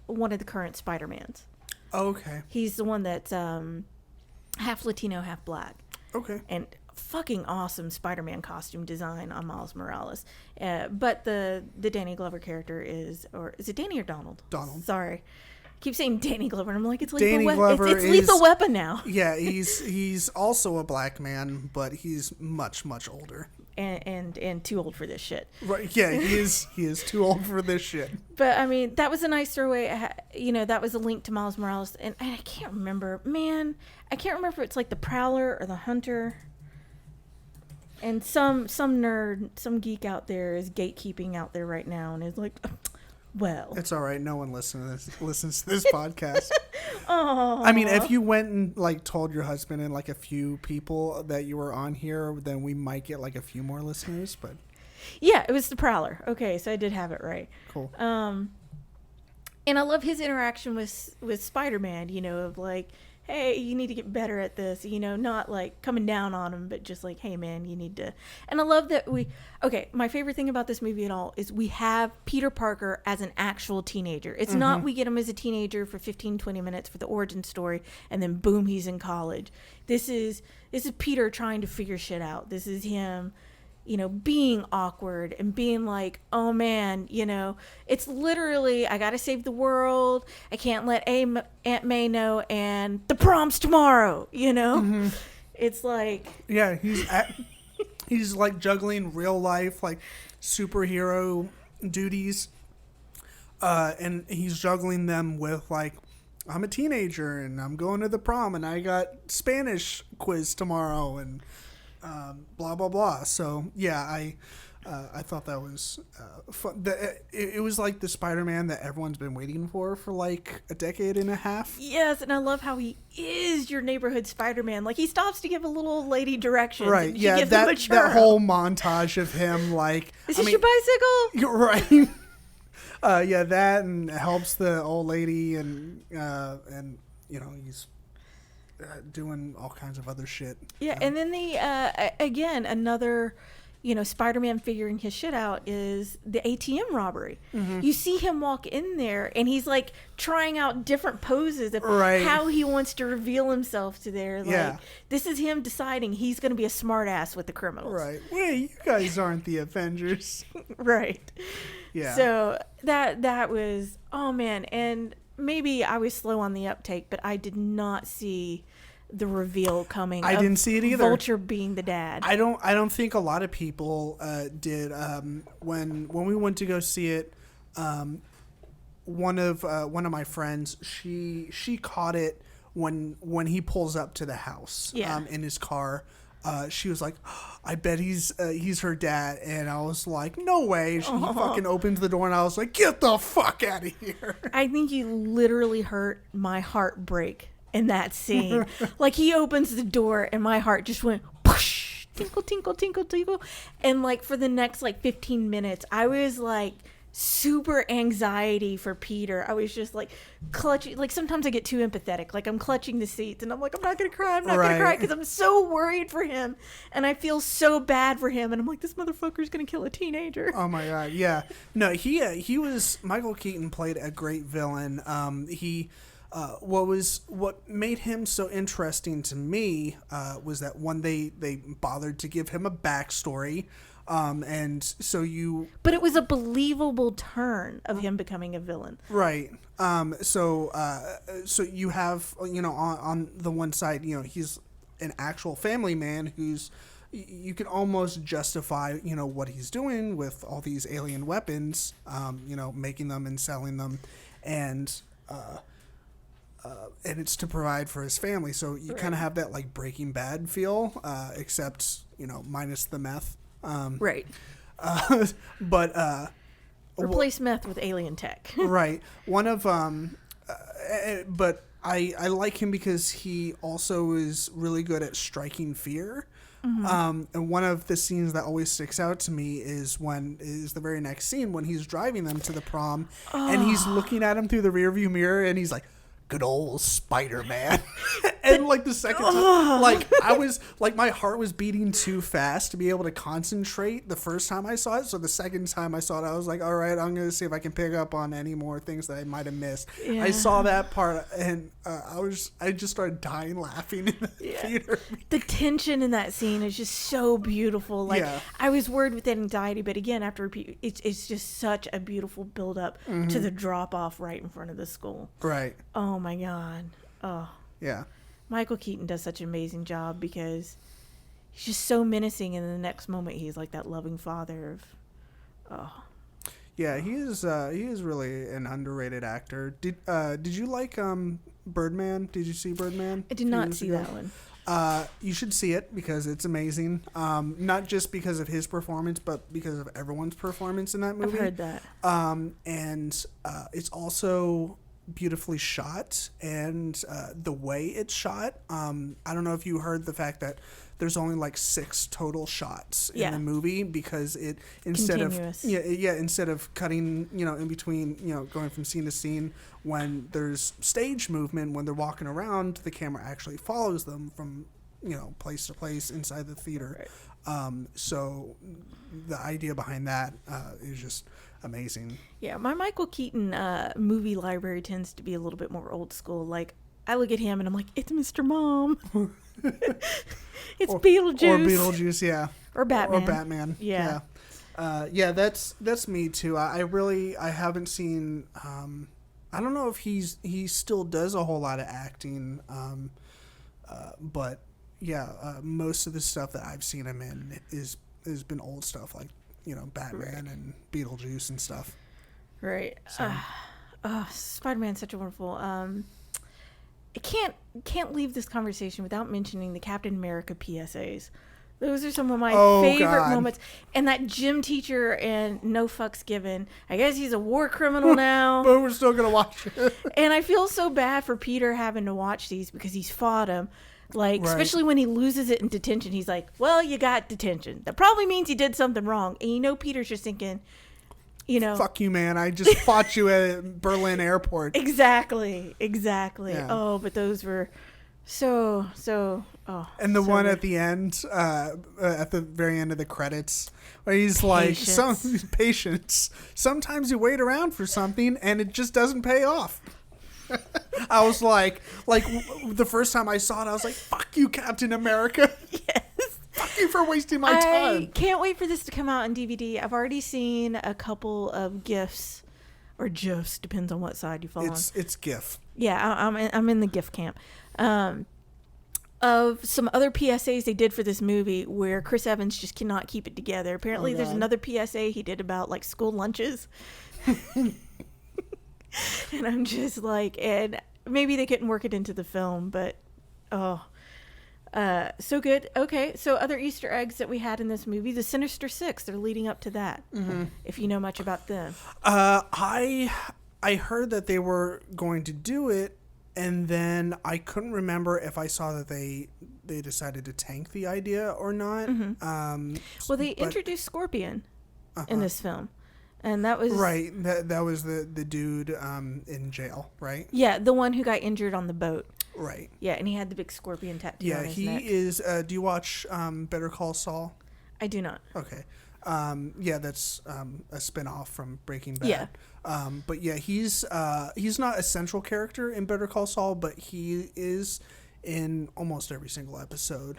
one of the current Spider-Mans. Oh, okay. He's the one that's half Latino, half black. Okay. And fucking awesome Spider-Man costume design on Miles Morales. But the Danny Glover character is it Danny or Donald? Donald. Sorry. I keep saying Danny Glover, and I'm like, it's Danny Lethal Glover Weapon. It's Lethal Weapon now. Yeah, he's also a black man, but he's much, much older. And too old for this shit. Right? Yeah, he is too old for this shit. But I mean, that was a nice throwaway. That was a link to Miles Morales, and I can't remember. Man, I can't remember if it's like the Prowler or the Hunter. And some nerd, some geek out there is gatekeeping out there right now, and is like, well, it's all right. No one listens to this podcast. Oh, I mean, if you went and like told your husband and like a few people that you were on here, then we might get like a few more listeners. But yeah, it was the Prowler. Okay, so I did have it right. Cool. And I love his interaction with Spider-Man. Of like, hey, you need to get better at this, not like coming down on him, but just like, hey man, you need to. And I love that my favorite thing about this movie at all is we have Peter Parker as an actual teenager. It's not we get him as a teenager for 15, 20 minutes for the origin story, and then boom, he's in college. This is Peter trying to figure shit out. This is him, being awkward and being like, oh man, it's literally, I gotta save the world. I can't let Aunt May know, and the prom's tomorrow, It's like, yeah, he's like juggling real life, like superhero duties, and he's juggling them with like I'm a teenager and I'm going to the prom and I got Spanish quiz tomorrow and blah blah blah. So yeah, I thought that was fun. It was like the Spider-Man that everyone's been waiting for like a decade and a half. Yes, and I love how he is your neighborhood Spider-Man. Like, he stops to give a little old lady directions. Right, And yeah, that whole montage of him, like... Is this your bicycle? You're right. Yeah, that, and helps the old lady, and you know, he's... doing all kinds of other shit. Yeah, and then again, another, you know, Spider-Man figuring his shit out is the ATM robbery. Mm-hmm. You see him walk in there, and he's like trying out different poses of how he wants to reveal himself to there. Like, this is him deciding he's going to be a smartass with the criminals. Right. Wait, you guys aren't the Avengers. Right. Yeah. So that was, oh man, and maybe I was slow on the uptake, but I did not see the reveal coming. I didn't see it either. Vulture being the dad. I don't think a lot of people did. When we went to go see it, one of my friends, she caught it when he pulls up to the house in his car. She was like, I bet he's her dad. And I was like, no way. He fucking opens the door and I was like, get the fuck out of here. I think you literally hurt my heart break in that scene. Like, he opens the door and my heart just went whoosh, tinkle, tinkle, tinkle, tinkle. And like for the next like 15 minutes, I was like super anxiety for Peter. I was just like clutching, like sometimes I get too empathetic, like I'm clutching the seats and I'm like, I'm not gonna cry because I'm so worried for him and I feel so bad for him and I'm like, this motherfucker's gonna kill a teenager. Oh my god. Yeah, no, he was, Michael Keaton played a great villain. What made him so interesting to me was that one, they bothered to give him a backstory. And so but it was a believable turn of him becoming a villain. Right. So you have, you know, on the one side, you know, he's an actual family man who's, you can almost justify, you know, what he's doing with all these alien weapons, you know, making them and selling them. And it's to provide for his family. So you kind of have that like Breaking Bad feel, except, you know, minus the meth. Right. But replace meth with alien tech. Right. One of but I like him because he also is really good at striking fear. Mm-hmm. And one of the scenes that always sticks out to me is the very next scene when he's driving them to the prom and he's looking at him through the rearview mirror and he's like, good old Spider-Man. And like the second time, like I was like, my heart was beating too fast to be able to concentrate the first time I saw it. So the second time I saw it, I was like, all right, I'm going to see if I can pick up on any more things that I might have missed. Yeah. I saw that part and I just started dying laughing in the theater. The tension in that scene is just so beautiful. Like I was worried with anxiety, but again, after repeat, it's just such a beautiful build up to the drop off right in front of the school. Right. Oh my God. Oh. Yeah. Michael Keaton does such an amazing job because he's just so menacing, and in the next moment he's like that loving father of. Yeah, he is really an underrated actor. Did you like Birdman? Did you see Birdman? I did not see that one. You should see it because it's amazing. Not just because of his performance, but because of everyone's performance in that movie. I've heard that. And it's also beautifully shot, and the way it's shot, I don't know if you heard the fact that there's only like 6 total shots in the movie because it instead of cutting, you know, in between, you know, going from scene to scene, when there's stage movement when they're walking around, the camera actually follows them from, you know, place to place inside the theater. Right. So the idea behind that is just amazing. Yeah, my Michael Keaton movie library tends to be a little bit more old school. Like, I look at him and I'm like, it's Mr. Mom. It's Beetlejuice. Or Beetlejuice, yeah. Or Batman. Or Batman. Yeah. Yeah, that's me too. I haven't seen. I don't know if he still does a whole lot of acting, but yeah, most of the stuff that I've seen him in has been old stuff, like, you know, Batman and Beetlejuice and stuff. Right. So. Spider-Man's such a wonderful. I can't leave this conversation without mentioning the Captain America PSAs. Those are some of my favorite moments. And that gym teacher and no fucks given. I guess he's a war criminal now. But we're still going to watch it. And I feel so bad for Peter having to watch these because he's fought him. Like, right. Especially when he loses it in detention. He's like, well, you got detention. That probably means you did something wrong. And Peter's just thinking, fuck you, man. I just fought you at Berlin airport. Exactly. Yeah. Oh, but those were... And the one good. At the end, at the very end of the credits, where he's patience. Like, patience. Sometimes you wait around for something and it just doesn't pay off. I was like the first time I saw it, I was like, fuck you, Captain America. Yes. Fuck you for wasting my time. I can't wait for this to come out on DVD. I've already seen a couple of GIFs, or GIFs, depends on what side you fall on. It's GIF. Yeah, I'm in the GIF camp. Of some other PSAs they did for this movie where Chris Evans just cannot keep it together. Apparently there's another PSA he did about like school lunches. And I'm just like, and maybe they couldn't work it into the film, but so good. Okay, so other Easter eggs that we had in this movie, the Sinister Six, they're leading up to that. Mm-hmm. If you know much about them. I heard that they were going to do it. And then I couldn't remember if I saw that they decided to tank the idea or not. Mm-hmm. Well, they introduced Scorpion in this film, and that was right. That was the dude in jail, right? Yeah, the one who got injured on the boat. Right. Yeah, and he had the big scorpion tattoo on his neck. Yeah, he is. Do you watch Better Call Saul? I do not. Okay. Yeah, that's a spin-off from Breaking Bad. Yeah. But yeah, he's not a central character in Better Call Saul, but he is in almost every single episode.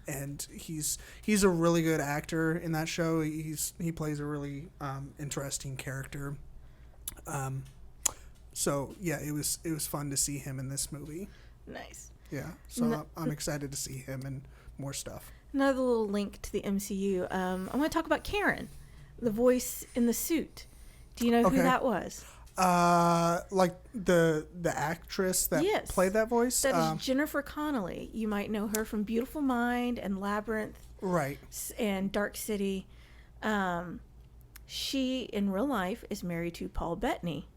And he's a really good actor in that show. He plays a really interesting character. So yeah, it was fun to see him in this movie. Nice. Yeah. So I'm excited to see him and more stuff. Another little link to the MCU. I want to talk about Karen, the voice in the suit. Do you know who that was? Like the actress that played that voice? That is Jennifer Connelly. You might know her from Beautiful Mind and Labyrinth. Right. And Dark City. She, in real life, is married to Paul Bettany.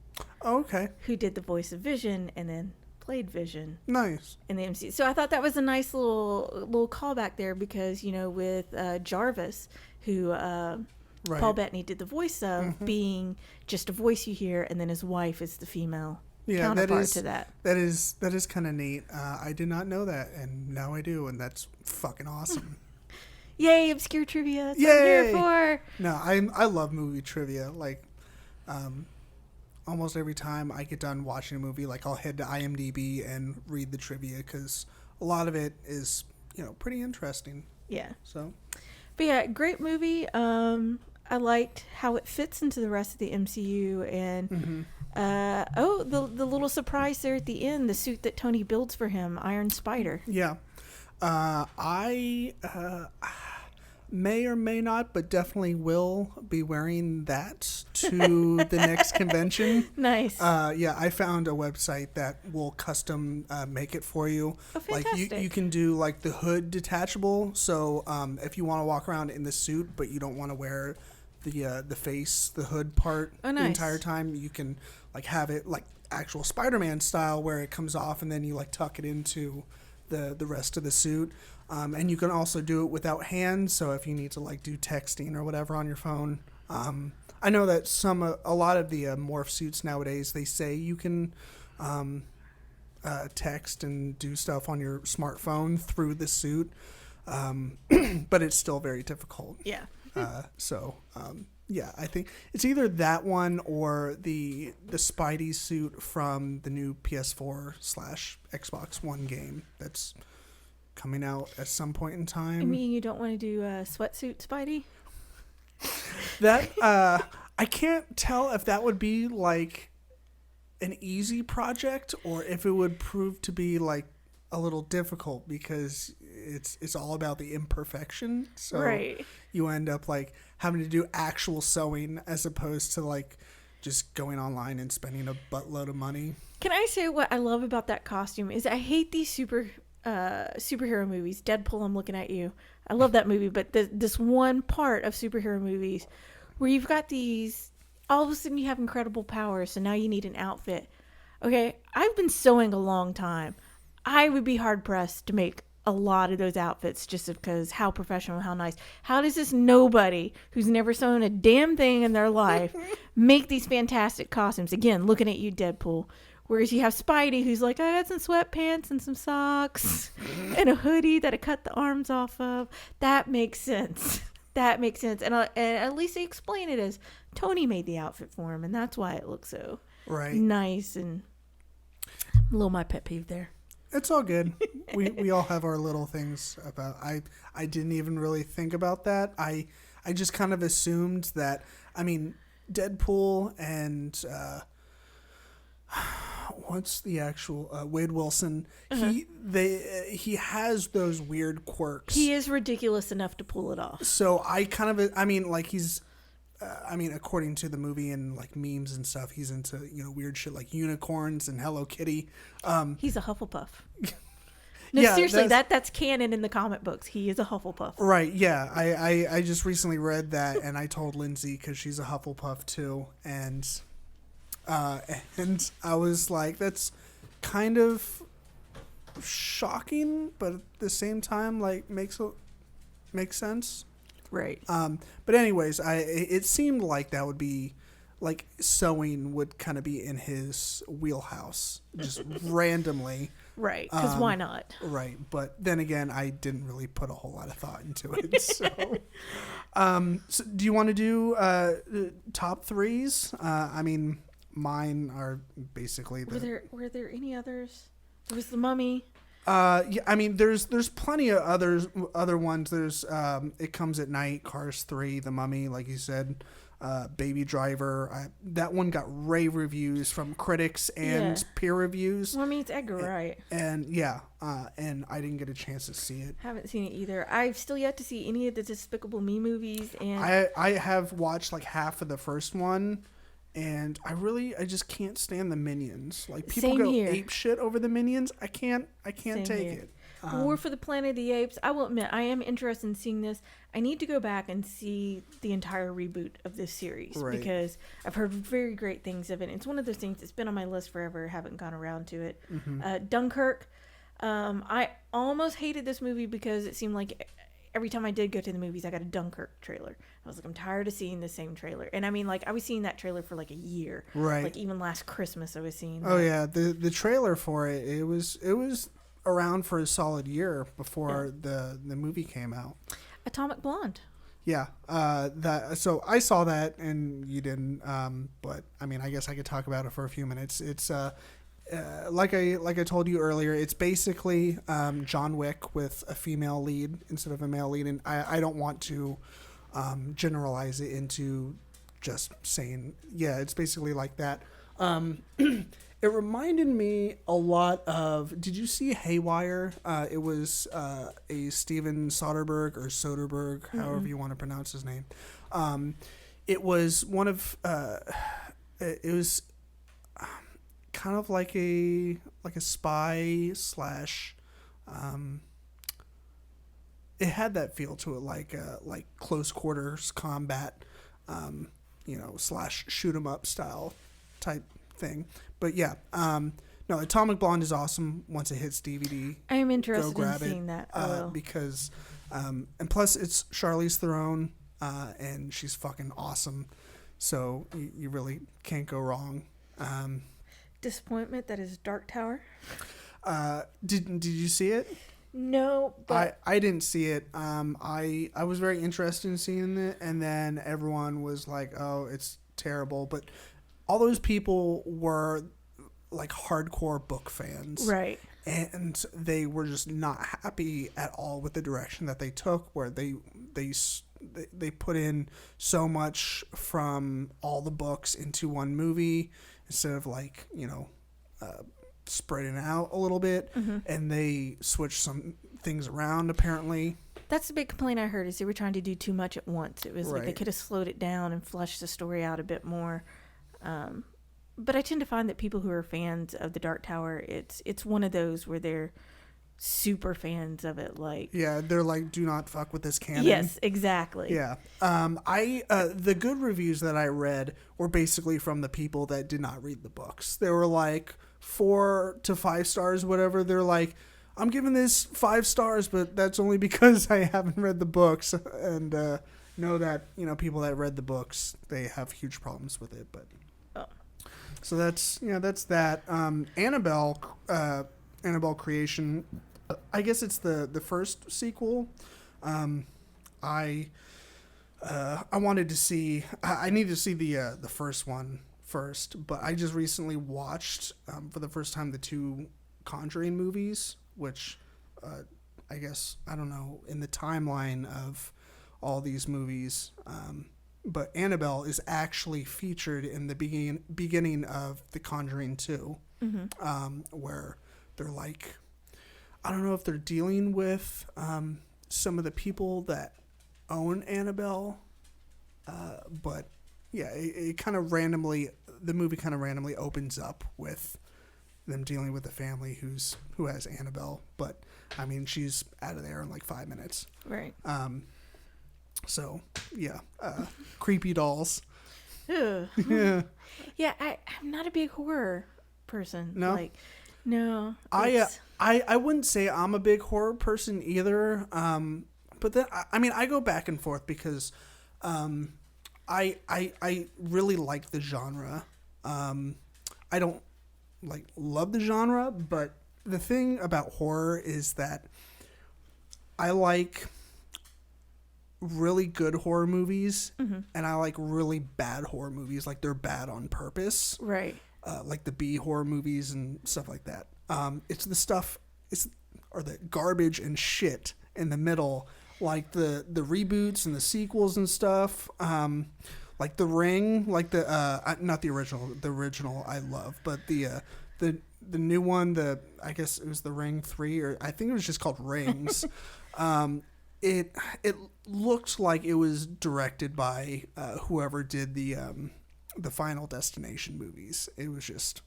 Oh, okay. Who did the voice of Vision and then played Vision. Nice. In the MCU. So I thought that was a nice little callback there because, with Jarvis, who right. Paul Bettany did the voice of, mm-hmm. being just a voice you hear, and then his wife is the female counterpart to that. That is kind of neat. I did not know that, and now I do, and that's fucking awesome. Yay, obscure trivia. That's Yay! what I'm here for. No, I love movie trivia. Like, almost every time I get done watching a movie, like I'll head to IMDb and read the trivia because a lot of it is, pretty interesting. Yeah. So. But yeah, great movie. I liked how it fits into the rest of the MCU, and mm-hmm. The little surprise there at the end, the suit that Tony builds for him, Iron Spider. Yeah. I may or may not, but definitely will be wearing that to the next convention. Nice. Yeah, I found a website that will custom make it for you. Oh, fantastic. Like you can do like the hood detachable. So if you want to walk around in the suit, but you don't want to wear the face, the hood part the entire time, you can like have it like actual Spider-Man style where it comes off and then you like tuck it into the rest of the suit. And you can also do it without hands, so if you need to like do texting or whatever on your phone. I know that a lot of the morph suits nowadays, they say you can text and do stuff on your smartphone through the suit, but it's still very difficult. Yeah. Yeah, I think it's either that one or the Spidey suit from the new PS4/Xbox One game that's coming out at some point in time. I mean, you don't want to do a sweatsuit Spidey? That I can't tell if that would be like an easy project or if it would prove to be like a little difficult because it's all about the imperfection. So right. You end up like having to do actual sewing as opposed to like just going online and spending a buttload of money. Can I say what I love about that costume is I hate these superhero movies. Deadpool, I'm looking at you. I love that movie, but this one part of superhero movies where you've got these, all of a sudden you have incredible powers, so now you need an outfit. Okay, I've been sewing a long time. I would be hard pressed to make a lot of those outfits just because how professional, how nice. How does this nobody who's never sewn a damn thing in their life make these fantastic costumes? Again, looking at you, Deadpool. Whereas you have Spidey, who's like, I got some sweatpants and some socks and a hoodie that I cut the arms off of. That makes sense. That makes sense. And at least they explain it as Tony made the outfit for him, and that's why it looks so nice. And a little my pet peeve there. It's all good. We all have our little things about. I didn't even really think about that. I just kind of assumed that. I mean, Deadpool and what's the actual Wade Wilson? He has those weird quirks. He is ridiculous enough to pull it off. So I kind of like he's. According to the movie and like memes and stuff, he's into weird shit like unicorns and Hello Kitty. He's a Hufflepuff. No, yeah, seriously, that's canon in the comic books. He is a Hufflepuff. Right? Yeah, I just recently read that, and I told Lindsay because she's a Hufflepuff too, and I was like, that's kind of shocking, but at the same time, like makes sense. Right. But anyways, it seemed like that would be like sewing would kind of be in his wheelhouse just randomly. Right. Because why not? Right. But then again, I didn't really put a whole lot of thought into it. So, so do you want to do top threes? I mean, mine are basically were there any others? There was The Mummy. Yeah, I mean, there's plenty of other ones. There's It Comes at Night, Cars 3, The Mummy, like you said, Baby Driver. That one got rave reviews from critics and peer reviews. Well, I mean, it's Edgar Wright. And and I didn't get a chance to see it. Haven't seen it either. I've still yet to see any of the Despicable Me movies. And I have watched like half of the first one. And I just can't stand the Minions. Like people go ape shit over the Minions. I can't take it. War for the Planet of the Apes. I will admit, I am interested in seeing this. I need to go back and see the entire reboot of this series because I've heard very great things of it. It's one of those things that's been on my list forever. Haven't gone around to it. Mm-hmm. Dunkirk. I almost hated this movie because it seemed like every time I did go to the movies, I got a Dunkirk trailer. I was like, I'm tired of seeing the same trailer. And I mean, like, I was seeing that trailer for like a year. Right. Like even last Christmas I was seeing that. Oh yeah, the trailer for it was around for a solid year before the movie came out. Atomic Blonde. Yeah. So I saw that and you didn't, but I mean, I guess I could talk about it for a few minutes. It's like I told you earlier, it's basically John Wick with a female lead instead of a male lead, and I don't want to generalize it into just saying it's basically like that. It reminded me a lot of. Did you see Haywire? It was a Steven Soderbergh or Soderbergh, however you want to pronounce his name. It was one of. It was kind of like a spy slash. It had that feel to it, like close quarters combat, slash shoot 'em up style type thing. But yeah, no, Atomic Blonde is awesome. Once it hits DVD, I am interested in seeing that because, and plus it's Charlize Theron, and she's fucking awesome. So you really can't go wrong. Disappointment that is Dark Tower. Did you see it? No, but I didn't see it. I was very interested in seeing it, and then everyone was like, "Oh, it's terrible." But all those people were like hardcore book fans, right? And they were just not happy at all with the direction that they took, where they put in so much from all the books into one movie instead of spreading out a little bit, and they switched some things around apparently. That's the big complaint I heard, is they were trying to do too much at once. It was like they could have slowed it down and fleshed the story out a bit more. but I tend to find that people who are fans of the Dark Tower, it's one of those where they're super fans of it. Like, yeah, they're like, do not fuck with this canon. Yes, exactly. Yeah. The good reviews that I read were basically from the people that did not read the books. They were like 4 to 5 stars, whatever. They're like, I'm giving this 5 stars, but that's only because I haven't read the books, and know that, you know, people that read the books, they have huge problems with it. But so that's, you know, that's that. Annabelle Creation, I guess it's the first sequel. I wanted to see. I need to see the first one first, but I just recently watched for the first time the 2 Conjuring movies, which I guess, I don't know, in the timeline of all these movies, but Annabelle is actually featured in the beginning of The Conjuring 2, where they're like, I don't know if they're dealing with some of the people that own Annabelle, but yeah, it kind of randomly, the movie kind of randomly opens up with them dealing with a family who has Annabelle, but I mean, she's out of there in like 5 minutes. Right. So yeah, creepy dolls. Ugh. Yeah. Yeah, I'm not a big horror person. No? Like, no. I wouldn't say I'm a big horror person either. But then I mean, I go back and forth because I really like the genre. I don't like love the genre, but the thing about horror is that I like really good horror movies, and I like really bad horror movies. Like, they're bad on purpose. Right. Like the B horror movies and stuff like that. It's the stuff, or the garbage and shit in the middle, like the reboots and the sequels and stuff. Like The Ring, like not the original I love, but the new one, I guess it was The Ring 3, or I think it was just called Rings. It looked like it was directed by whoever did the Final Destination movies. It was just,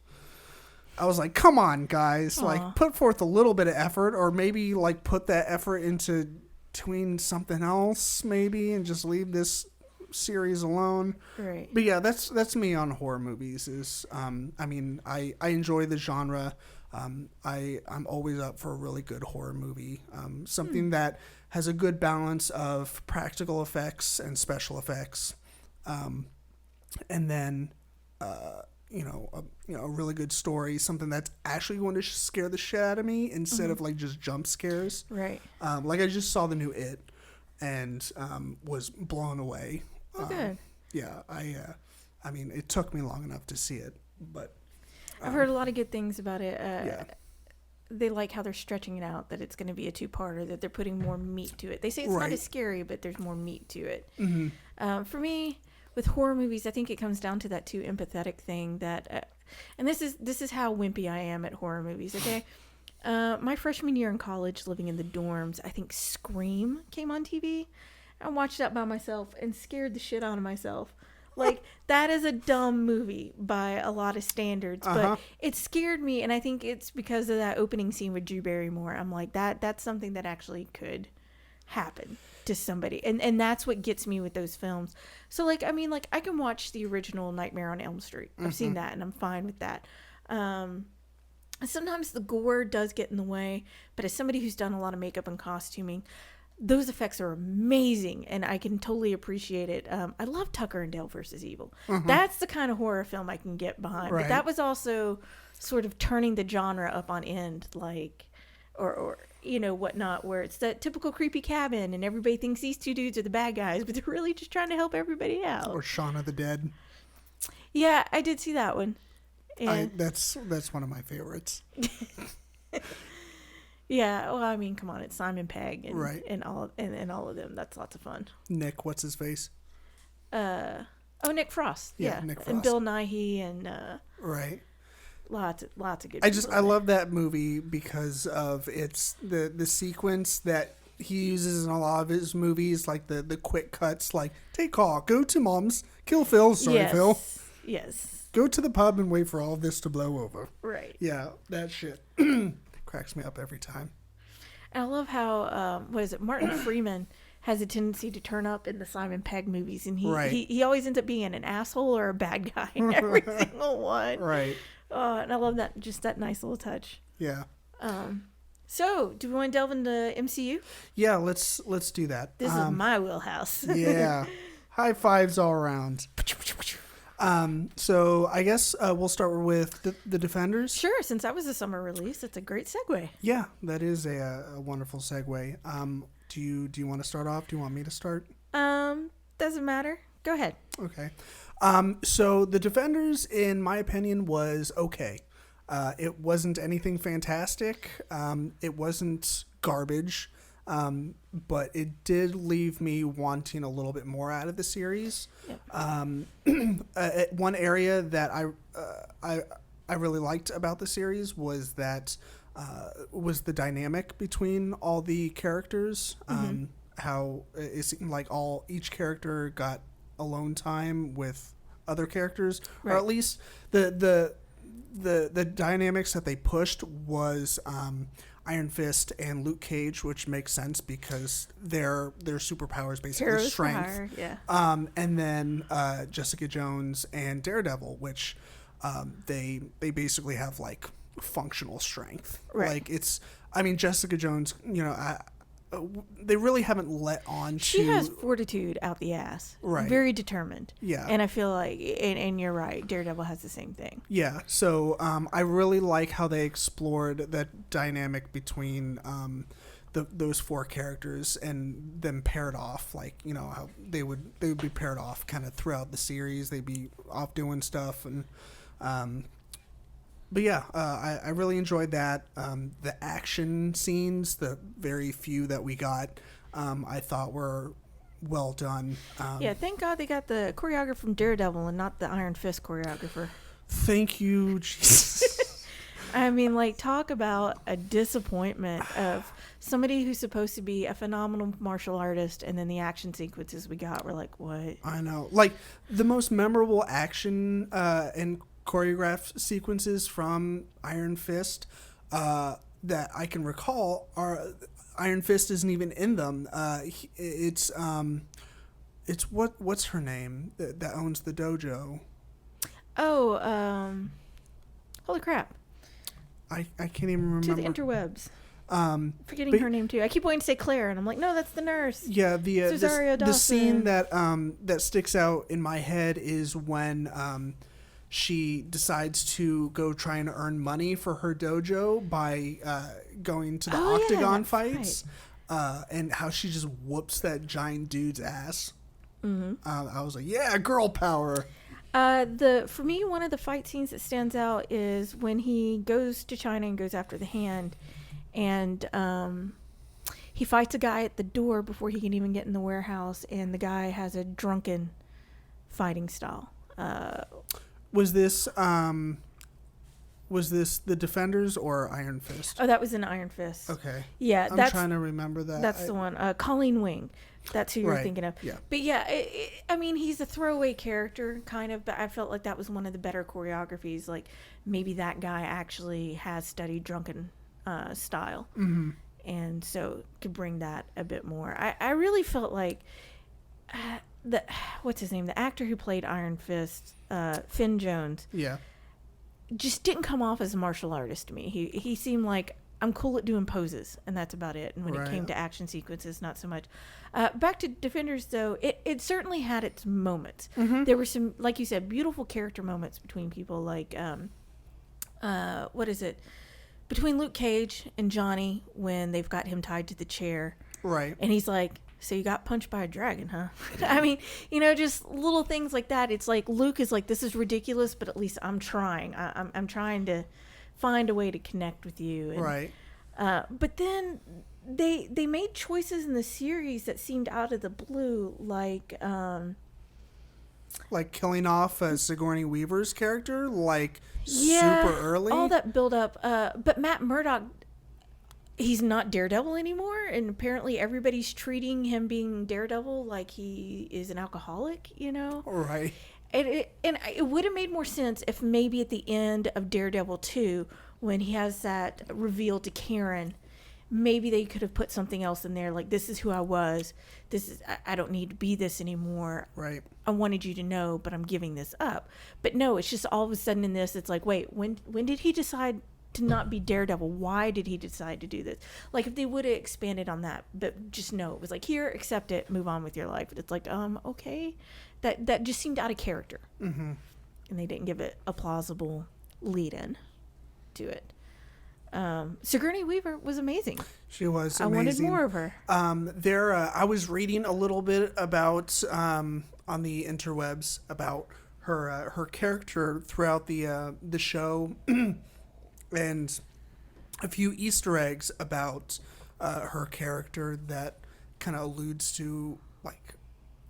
I was like, come on, guys. Aww. Like, put forth a little bit of effort, or maybe like put that effort into doing something else, maybe, and just leave this series alone. Right. But yeah, that's me on horror movies. Is I mean, I enjoy the genre. I'm always up for a really good horror movie. Something that has a good balance of practical effects and special effects, and then a really good story. Something that's actually going to scare the shit out of me instead of like just jump scares. Right. Like, I just saw the new It, and was blown away. Oh, good. Yeah, I mean, it took me long enough to see it, but I've heard a lot of good things about it. Yeah. They like how they're stretching it out, that it's going to be a 2-parter, that they're putting more meat to it. They say it's not as scary, but there's more meat to it. For me, with horror movies, I think it comes down to that too empathetic thing that, and this is how wimpy I am at horror movies. Okay, my freshman year in college, living in the dorms, I think Scream came on TV. I watched that by myself and scared the shit out of myself. Like, that is a dumb movie by a lot of standards, but it scared me, and I think it's because of that opening scene with Drew Barrymore. I'm like, that's something that actually could happen to somebody, and that's what gets me with those films. So, like, I mean, like, I can watch the original Nightmare on Elm Street. I've seen that, and I'm fine with that. Sometimes the gore does get in the way, but as somebody who's done a lot of makeup and costuming, those effects are amazing, and I can totally appreciate it. I love Tucker and Dale versus Evil. That's the kind of horror film I can get behind. Right. But that was also sort of turning the genre up on end, like, or you know, whatnot, where it's that typical creepy cabin, and everybody thinks these 2 dudes are the bad guys, but they're really just trying to help everybody out. Or Shaun of the Dead. Yeah, I did see that one. And that's one of my favorites. Yeah, well, I mean, come on, it's Simon Pegg and right. and all of them. That's lots of fun. Nick, what's his face? Nick Frost. Yeah, Nick Frost. And Bill Nighy and right. Lots of good. I love that movie because of its the sequence that he uses in a lot of his movies, like the quick cuts, like take call, go to mom's, kill Phil, sorry yes. Phil. Yes. Go to the pub and wait for all of this to blow over. Right. Yeah, that shit cracks me up every time. And I love how, Martin Freeman has a tendency to turn up in the Simon Pegg movies, and he always ends up being an asshole or a bad guy in every single one. Right. And I love that, just that nice little touch. Yeah. So, do we want to delve into MCU? Yeah, let's do that. This is my wheelhouse. Yeah. High fives all around. So I guess we'll start with the Defenders. Sure, since that was a summer release, it's a great segue. Yeah, that is a wonderful segue. Do you want to start off? Do you want me to start? Doesn't matter. Go ahead. Okay. So the Defenders, in my opinion, was okay. It wasn't anything fantastic. It wasn't garbage. But it did leave me wanting a little bit more out of the series. Yep. One area that I really liked about the series was that was the dynamic between all the characters. How it seemed like each character got alone time with other characters, right. Or at least the dynamics that they pushed was Iron Fist and Luke Cage, which makes sense because their superpowers basically Heroes strength. Fire, yeah. And then Jessica Jones and Daredevil, which they basically have like functional strength. Right. Like Jessica Jones, they really haven't let on to... She has fortitude out the ass. Right. Very determined. Yeah. And I feel like, and you're right, Daredevil has the same thing. Yeah. So I really like how they explored that dynamic between those four characters and them paired off. Like, how they would be paired off kind of throughout the series. They'd be off doing stuff. And but yeah, I really enjoyed that. The action scenes, the very few that we got, I thought were well done. Yeah, thank God they got the choreographer from Daredevil and not the Iron Fist choreographer. Thank you, Jesus. Talk about a disappointment of somebody who's supposed to be a phenomenal martial artist, and then the action sequences we got were like, what? I know. Like, the most memorable action and choreographed sequences from Iron Fist that I can recall are Iron Fist isn't even in them. It's what's her name that owns the dojo? Oh, holy crap! I can't even remember. To the interwebs. Forgetting her name too. I keep wanting to say Claire, and I'm like, no, that's the nurse. Yeah, the scene that that sticks out in my head is when she decides to go try and earn money for her dojo by going to the octagon fights, right. And how she just whoops that giant dude's ass. Mm-hmm. I was like, yeah, girl power. For me, one of the fight scenes that stands out is when he goes to China and goes after the hand, and he fights a guy at the door before he can even get in the warehouse, and the guy has a drunken fighting style. Was this the Defenders or Iron Fist? Oh, that was in Iron Fist. Okay. Yeah, I'm trying to remember that. That's the one. Colleen Wing. That's who you're right. thinking of. Yeah. But yeah, he's a throwaway character, kind of, but I felt like that was one of the better choreographies. Like, maybe that guy actually has studied drunken style. Mm-hmm. And so could bring that a bit more. I really felt like what's his name? The actor who played Iron Fist, Finn Jones. Yeah. Just didn't come off as a martial artist to me. He seemed like, I'm cool at doing poses, and that's about it. And when it came to action sequences, not so much. Back to Defenders, though, it certainly had its moments. Mm-hmm. There were some, like you said, beautiful character moments between people, like, between Luke Cage and Johnny when they've got him tied to the chair. Right. And he's like, so you got punched by a dragon, huh? Just little things like that. It's like Luke is like, this is ridiculous, but at least I'm trying. I'm trying to find a way to connect with you. And, right. But then they made choices in the series that seemed out of the blue, like killing off Sigourney Weaver's character, super early. All that build up. But Matt Murdock, he's not Daredevil anymore, and apparently everybody's treating him being Daredevil like he is an alcoholic, Right. It would have made more sense if maybe at the end of Daredevil 2, when he has that reveal to Karen, maybe they could have put something else in there, like, this is who I was. I don't need to be this anymore. Right. I wanted you to know, but I'm giving this up. But no, it's just all of a sudden in this, it's like, wait, when did he decide to not be Daredevil? Why did he decide to do this? Like, if they would have expanded on that, but just no, it was like, here, accept it, move on with your life. It's like, okay. That just seemed out of character. Mm-hmm. And they didn't give it a plausible lead-in to it. Sigourney Weaver was amazing. She was amazing. I wanted more of her. I was reading a little bit about on the interwebs about her character throughout the show, and a few Easter eggs about her character that kind of alludes to, like,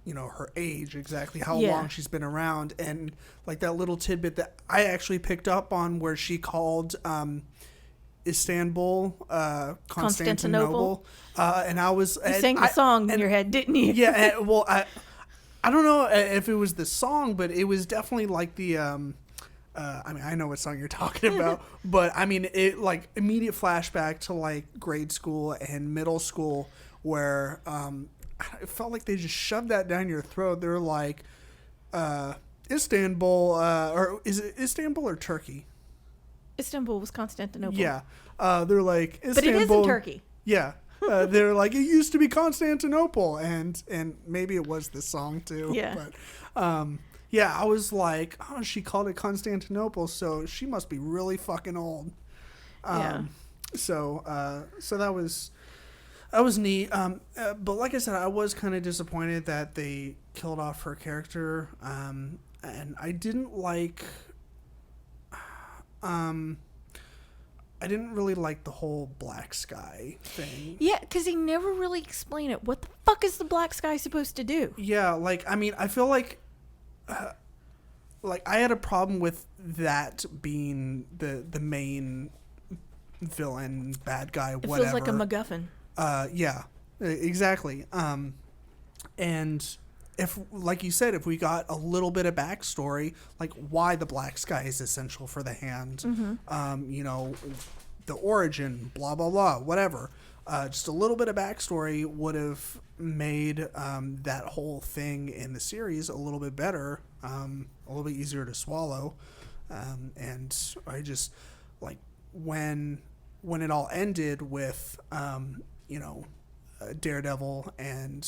you know, her age, exactly how long she's been around, and like that little tidbit that I actually picked up on where she called Istanbul Constantinople, and I was you sang the song in your head, didn't you? Yeah, well, I don't know if it was the song, but it was definitely like the I mean, I know what song you're talking about, but I mean, it like immediate flashback to like grade school and middle school where it felt like they just shoved that down your throat. They're like, Istanbul, or is it Istanbul or Turkey? Istanbul was Constantinople. Yeah. They're like, Istanbul. But it is in Turkey. Yeah. They're like, it used to be Constantinople. And maybe it was this song too. Yeah. But, yeah, I was like, oh, she called it Constantinople, so she must be really fucking old. Yeah. So that was neat. But like I said, I was kind of disappointed that they killed off her character. And I didn't like, I didn't really like the whole black sky thing. Yeah, because he never really explained it. What the fuck is the black sky supposed to do? Yeah, like, I mean, I feel like I had a problem with that being the main villain, bad guy, whatever. It feels like a MacGuffin. Yeah, exactly. And if, like you said, if we got a little bit of backstory, like why the black sky is essential for the hand, you know, the origin, blah, blah, blah, whatever. Just a little bit of backstory would have made that whole thing in the series a little bit better, a little bit easier to swallow. And I just, like, when it all ended with, you know, Daredevil and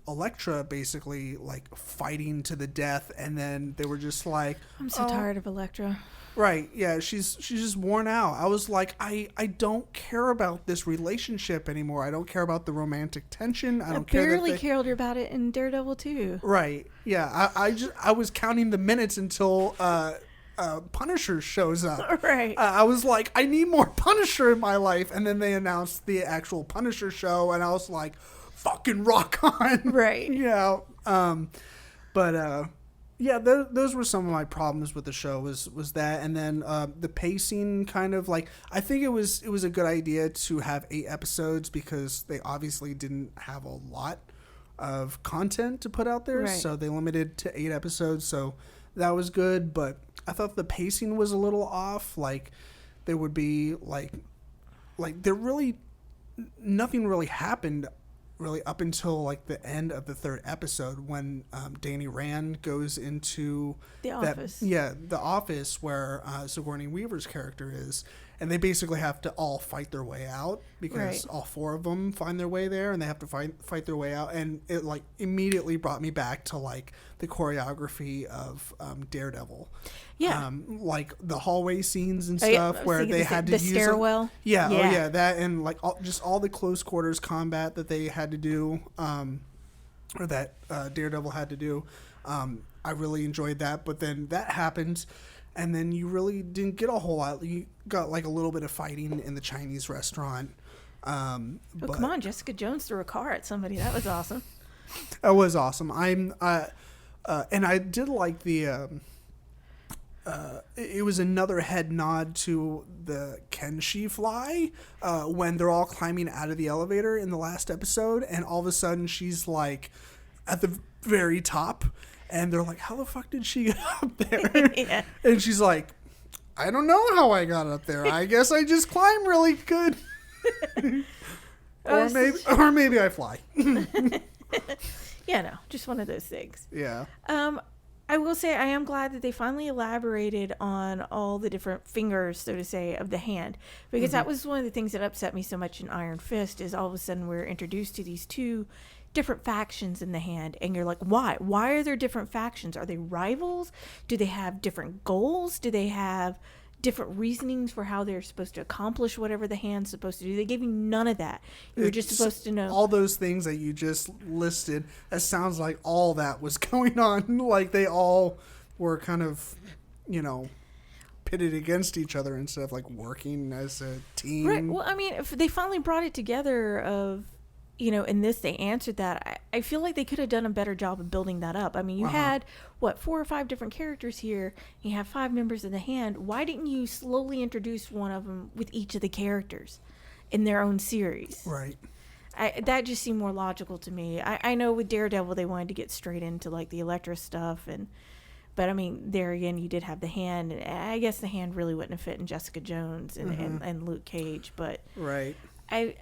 Elektra basically like fighting to the death, and then they were just like, I'm so tired of Elektra. Right, yeah, she's just worn out. I was like, I don't care about this relationship anymore. I don't care about the romantic tension. I barely cared about it in Daredevil 2. Right, yeah, I was counting the minutes until Punisher shows up. Right. I was like, I need more Punisher in my life, and then they announced the actual Punisher show, and I was like, fucking rock on. Right. Yeah. But yeah, those were some of my problems with the show was that, and then the pacing kind of like, I think it was a good idea to have 8 episodes because they obviously didn't have a lot of content to put out there, right. So they limited to 8 episodes, so that was good. But I thought the pacing was a little off. Like there would be like there really nothing really happened really up until like the end of the 3rd episode when Danny Rand goes into the office. The office where Sigourney Weaver's character is, and they basically have to all fight their way out because right. all 4 of them find their way there, and they have to fight their way out, and it like immediately brought me back to like the choreography of Daredevil. Yeah, like the hallway scenes and stuff where they had to use the stairwell. Yeah, oh yeah, that, and like all the close quarters combat that they had to do, or that Daredevil had to do. I really enjoyed that, but then that happened, and then you really didn't get a whole lot. You got like a little bit of fighting in the Chinese restaurant. Come on, Jessica Jones threw a car at somebody. That was awesome. That was awesome. And I did like the. It was another head nod to the Can She Fly when they're all climbing out of the elevator in the last episode, and all of a sudden she's like at the very top, and they're like, how the fuck did she get up there? Yeah. And she's like, I don't know how I got up there. I guess I just climb really good. or maybe I fly. Yeah, no, just one of those things. Yeah. I will say I am glad that they finally elaborated on all the different fingers, so to say, of the hand. Because that was one of the things that upset me so much in Iron Fist is all of a sudden we're introduced to these two different factions in the hand. And you're like, why? Why are there different factions? Are they rivals? Do they have different goals? Do they have different reasonings for how they're supposed to accomplish whatever the hand's supposed to do? They gave you none of that. You were just supposed to know all those things that you just listed. That sounds like all that was going on. Like they all were kind of, pitted against each other instead of like working as a team. Right. Well, I mean, if they finally brought it together of, in this they answered that. I feel like they could have done a better job of building that up. I mean, you had 4 or 5 different characters here. And you have 5 members of the hand. Why didn't you slowly introduce one of them with each of the characters in their own series? Right. That just seemed more logical to me. I know with Daredevil they wanted to get straight into like the Elektra stuff, but I mean there again you did have the hand, and I guess the hand really wouldn't have fit in Jessica Jones and Luke Cage, but right. I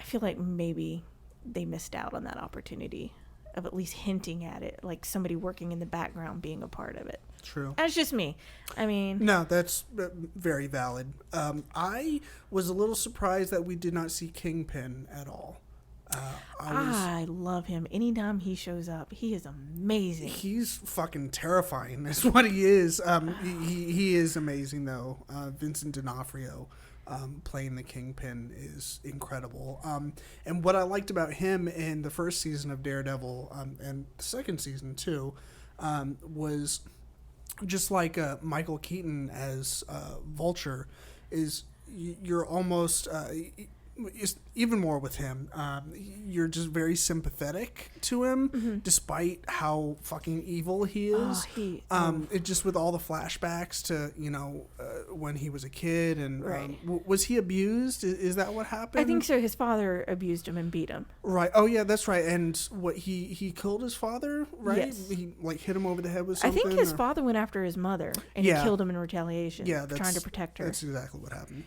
feel like maybe they missed out on that opportunity of at least hinting at it, like somebody working in the background being a part of it. True. That's just me. I mean, no, that's very valid. I was a little surprised that we did not see Kingpin at all. I love him. Anytime he shows up, he is amazing. He's fucking terrifying. That's what he is. He is amazing though. Vincent D'Onofrio playing the Kingpin is incredible. And what I liked about him in the first season of Daredevil and the second season too was just like Michael Keaton as Vulture is you're almost even more with him. You're just very sympathetic to him, despite how fucking evil he is. It just with all the flashbacks to when he was a kid and right. Was he abused? Is that what happened? I think so. His father abused him and beat him. Right. Oh yeah, that's right. And what he killed his father, right? Yes. He like hit him over the head with something. I think his father went after his mother and he killed him in retaliation. Yeah, trying to protect her. That's exactly what happened.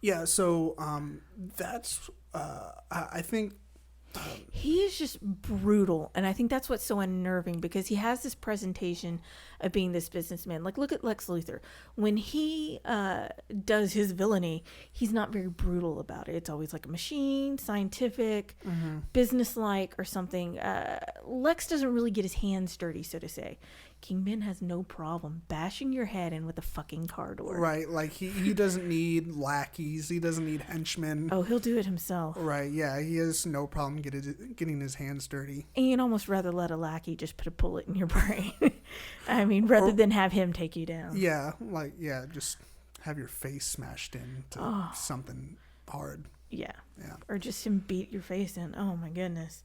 Yeah, so that's, I think... he is just brutal, and I think that's what's so unnerving, because he has this presentation of being this businessman. Like, look at Lex Luthor. When he does his villainy, he's not very brutal about it. It's always like a machine, scientific, businesslike, or something. Lex doesn't really get his hands dirty, so to say. Kingpin has no problem bashing your head in with a fucking car door. Right, like he doesn't need lackeys. He doesn't need henchmen. Oh, he'll do it himself. Right, yeah, he has no problem getting his hands dirty. And you'd almost rather let a lackey just put a bullet in your brain. I mean, rather than have him take you down. Yeah, just have your face smashed into something hard. Yeah. Yeah. Or just him beat your face in. Oh, my goodness.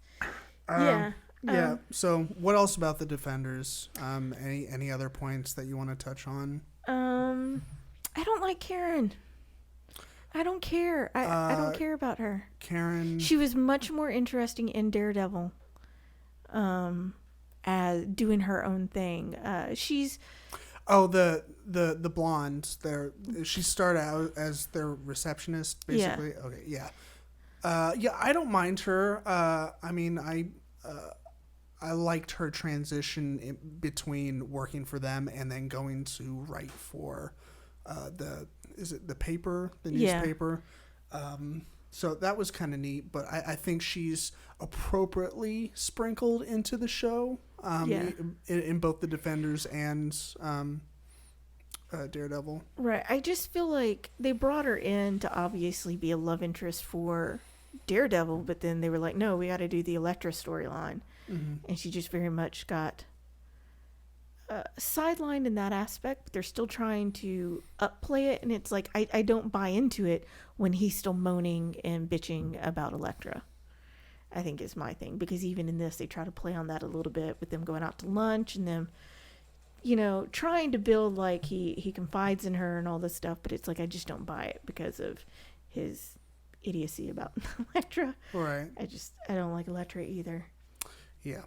Yeah. So, what else about the Defenders? Any other points that you want to touch on? I don't like Karen. I don't care. I don't care about her. Karen. She was much more interesting in Daredevil. As doing her own thing. She's. Oh, the blonde. She started out as their receptionist, basically. Yeah. Okay. Yeah. Yeah. I don't mind her. I mean, I liked her transition between working for them and then going to write for the newspaper. So that was kind of neat, but I think she's appropriately sprinkled into the show in both the Defenders and Daredevil. Right. I just feel like they brought her in to obviously be a love interest for Daredevil, but then they were like, no, we got to do the Elektra storyline. And she just very much got sidelined in that aspect, but they're still trying to upplay it, and it's like I don't buy into it when he's still moaning and bitching about Elektra. I think is my thing, because even in this they try to play on that a little bit with them going out to lunch and them trying to build like he confides in her and all this stuff, but it's like I just don't buy it because of his idiocy about Elektra. Right. I don't like Elektra either. Yeah.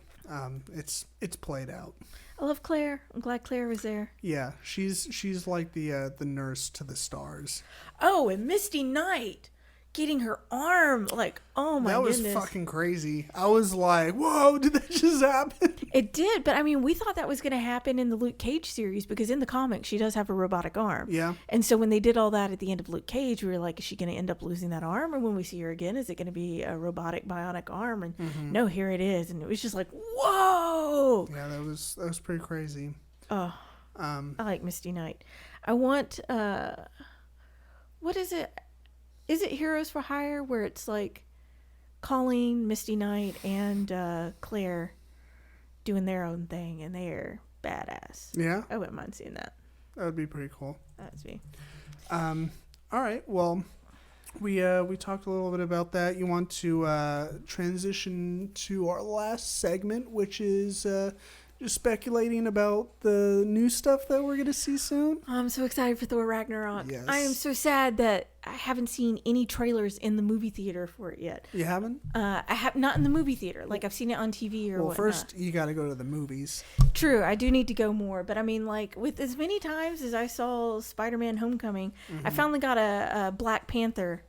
It's played out. I love Claire. I'm glad Claire was there. Yeah, she's like the nurse to the stars. Oh, and Misty Knight getting her arm, like, oh my goodness. That was fucking crazy. I was like, whoa, did that just happen? It did, but I mean, we thought that was going to happen in the Luke Cage series because in the comics, she does have a robotic arm. Yeah. And so when they did all that at the end of Luke Cage, we were like, is she going to end up losing that arm? Or when we see her again, is it going to be a robotic bionic arm? And no, here it is. And it was just like, whoa. Yeah, that was pretty crazy. Oh, I like Misty Knight. I want, what is it? Is it Heroes for Hire where it's like Colleen, Misty Knight, and Claire doing their own thing, and they're badass. Yeah, I wouldn't mind seeing that. That would be pretty cool. That's me. All right. Well, we talked a little bit about that. You want to transition to our last segment, which is just speculating about the new stuff that we're going to see soon. I'm so excited for Thor Ragnarok. Yes. I am so sad that I haven't seen any trailers in the movie theater for it yet. You haven't? I have not in the movie theater. Like I've seen it on TV or whatnot. First you got to go to the movies. True, I do need to go more. But I mean, like with as many times as I saw Spider-Man: Homecoming, I finally got a Black Panther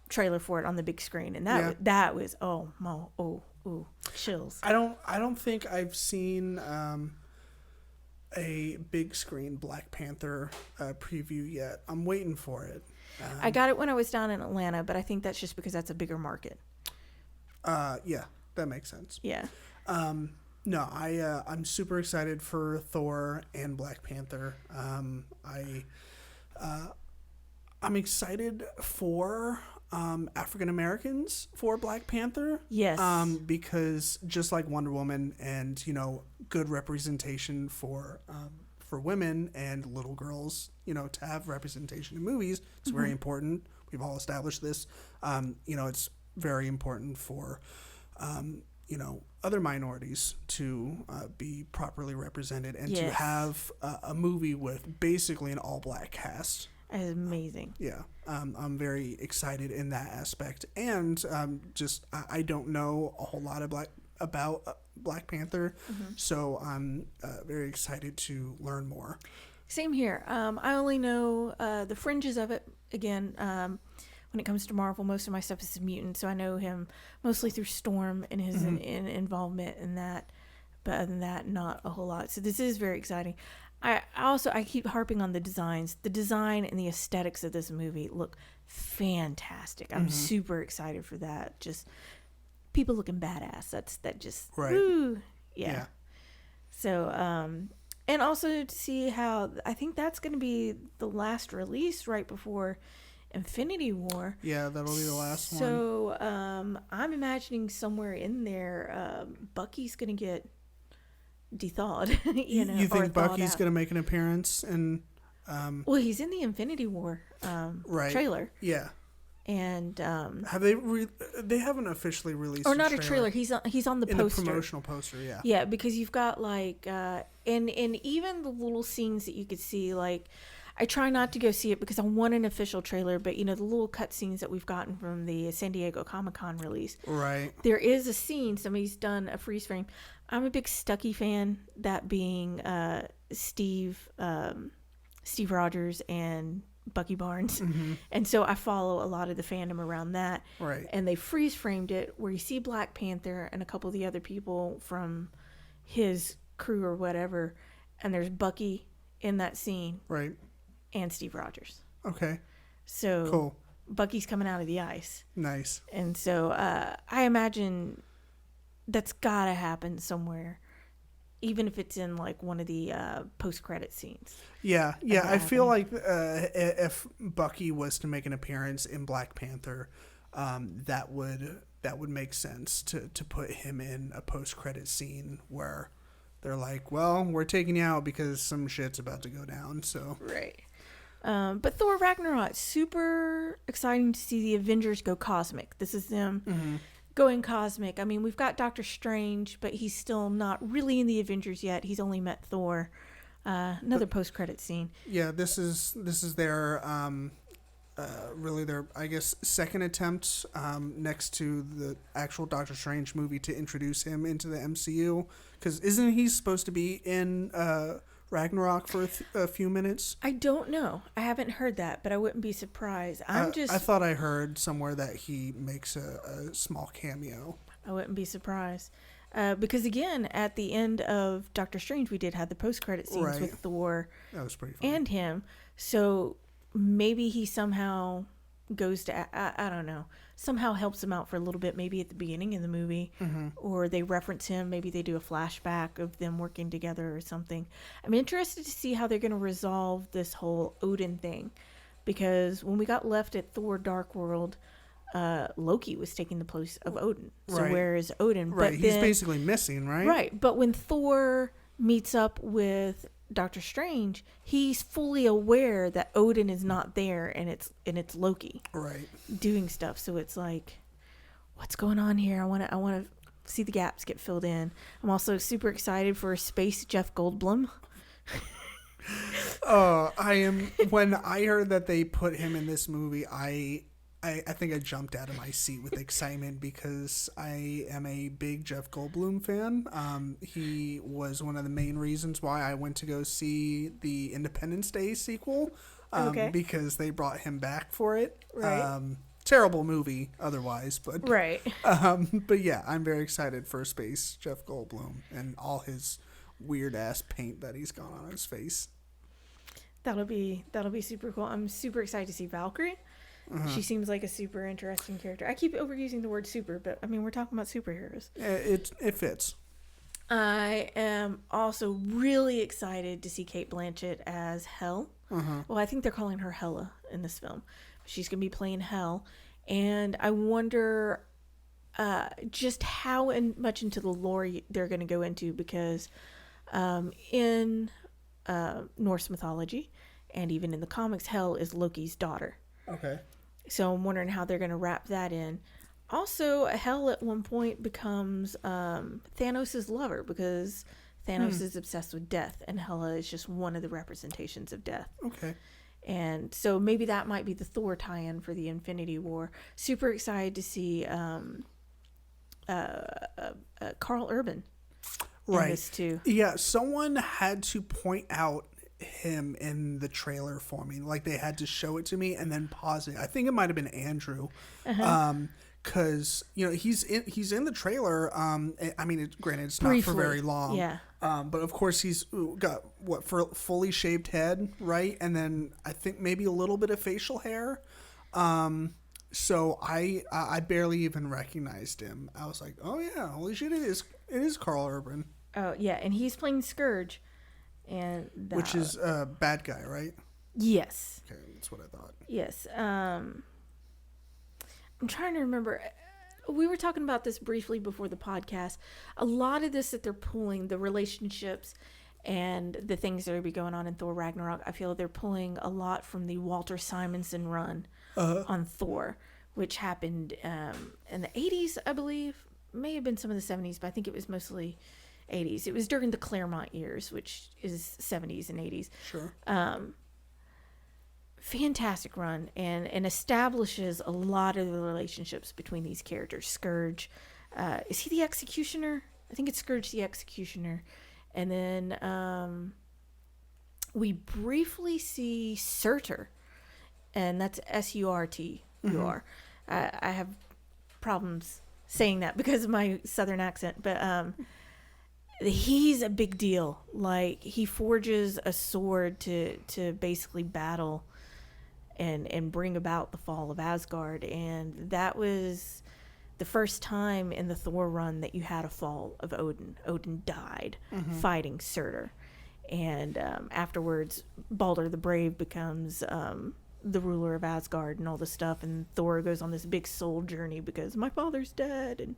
trailer for it on the big screen, and that was ooh, chills. I don't think I've seen a big screen Black Panther preview yet. I'm waiting for it. I got it when I was down in Atlanta, but I think that's just because that's a bigger market. Yeah, that makes sense. Yeah. No, I'm super excited for Thor and Black Panther. I'm excited for African Americans for Black Panther. Yes. Because just like Wonder Woman and, good representation for women and little girls, to have representation in movies, it's very important. We've all established this. It's very important for, other minorities to be properly represented and to have a movie with basically an all-black cast. That is amazing. Yeah, I'm very excited in that aspect, and I don't know a whole lot about Black Panther, so I'm very excited to learn more. Same here. I only know the fringes of it. Again, when it comes to Marvel, most of my stuff is mutant, so I know him mostly through Storm and his involvement in that. But other than that, not a whole lot. So this is very exciting. I keep harping on the designs. The design and the aesthetics of this movie look fantastic. I'm super excited for that. Just people looking badass. That just right. Woo, yeah. So and also to see how I think that's going to be the last release right before Infinity War. Yeah, that'll be the last one. So I'm imagining somewhere in there, Bucky's going to get de-thawed. You think Bucky's going to make an appearance? Well, he's in the Infinity War trailer. Yeah. And have they haven't officially released or not a trailer. He's on the in poster. The promotional poster. Yeah. Yeah, because you've got like and even the little scenes that you could see, like I try not to go see it because I want an official trailer, but the little cutscenes that we've gotten from the San Diego Comic-Con release. Right. There is a scene, somebody's done a freeze frame. I'm a big Stucky fan, that being Steve Rogers and Bucky Barnes. And so I follow a lot of the fandom around that. Right. And they freeze framed it where you see Black Panther and a couple of the other people from his crew or whatever, and there's Bucky in that scene. Right. And Steve Rogers. Okay. So cool. Bucky's coming out of the ice. Nice. And so I imagine that's got to happen somewhere, even if it's in like one of the post-credit scenes. Yeah. I feel like if Bucky was to make an appearance in Black Panther, that would make sense to put him in a post-credit scene where they're like, well, we're taking you out because some shit's about to go down. So right. But Thor Ragnarok, super exciting to see the Avengers go cosmic. This is them going cosmic. I mean, we've got Doctor Strange, but he's still not really in the Avengers yet. He's only met Thor. Another post-credit scene. Yeah, this is their really their, I guess, second attempt next to the actual Doctor Strange movie to introduce him into the MCU. Because isn't he supposed to be in Ragnarok for a few minutes? I don't know. I haven't heard that, but I wouldn't be surprised. I thought I heard somewhere that he makes a small cameo. I wouldn't be surprised. Because again, at the end of Doctor Strange, we did have the post-credit scenes with Thor that was pretty funny. And him. So maybe he somehow goes to, I don't know, somehow helps him out for a little bit, maybe at the beginning of the movie, or they reference him, maybe they do a flashback of them working together or something. I'm interested to see how they're going to resolve this whole Odin thing, because when we got left at Thor Dark World, Loki was taking the place of Odin. So where is Odin? Right, but he's basically missing, right? Right, but when Thor meets up with Doctor Strange, he's fully aware that Odin is not there, and it's Loki doing stuff. So it's like, what's going on here? I want to see the gaps get filled in. I'm also super excited for Space Jeff Goldblum. I am. When I heard that they put him in this movie, I think I jumped out of my seat with excitement because I am a big Jeff Goldblum fan. He was one of the main reasons why I went to go see the Independence Day sequel, because they brought him back for it. Right. Terrible movie otherwise, but right. But yeah, I'm very excited for Space Jeff Goldblum and all his weird ass paint that he's got on his face. That'll be super cool. I'm super excited to see Valkyrie. She seems like a super interesting character. I keep overusing the word super, but I mean, we're talking about superheroes. It fits. I am also really excited to see Cate Blanchett as Hel. Well, I think they're calling her Hela in this film. She's going to be playing Hel. And I wonder just how much into the lore they're going to go into, because in Norse mythology and even in the comics, Hel is Loki's daughter. Okay. So I'm wondering how they're going to wrap that in. Also, Hel at one point becomes Thanos' lover, because Thanos is obsessed with death, and Hela is just one of the representations of death. Okay. And so maybe that might be the Thor tie-in for the Infinity War. Super excited to see Carl Urban in this too. Yeah, someone had to point out him in the trailer for me. Like, they had to show it to me and then pause it. I think it might have been Andrew. Because he's in the trailer. I mean, granted, it's not for very long. Yeah. But of course, he's got fully shaved head, right? And then I think maybe a little bit of facial hair. So I barely even recognized him. I was like, oh yeah, holy shit, it is Carl Urban. Oh yeah, and he's playing Scourge, which is a bad guy, right? Yes. Okay, that's what I thought. Yes. I'm trying to remember. We were talking about this briefly before the podcast. A lot of this that they're pulling, the relationships and the things that are be going on in Thor Ragnarok, I feel they're pulling a lot from the Walter Simonson run on Thor, which happened in the 80s, I believe. May have been some of the 70s, but I think it was mostly 80s. It was during the Claremont years, which is 70s and 80s. Sure. Fantastic run, and establishes a lot of the relationships between these characters. Scourge, is he the Executioner? I think it's Scourge the Executioner. And then we briefly see Surtur, and that's Surtur. I have problems saying that because of my southern accent, but he's a big deal. Like, he forges a sword to basically battle and bring about the fall of Asgard, and that was the first time in the Thor run that you had a fall of Odin. Odin died fighting Surtur, and afterwards Balder the Brave becomes the ruler of Asgard and all this stuff, and Thor goes on this big soul journey because my father's dead, and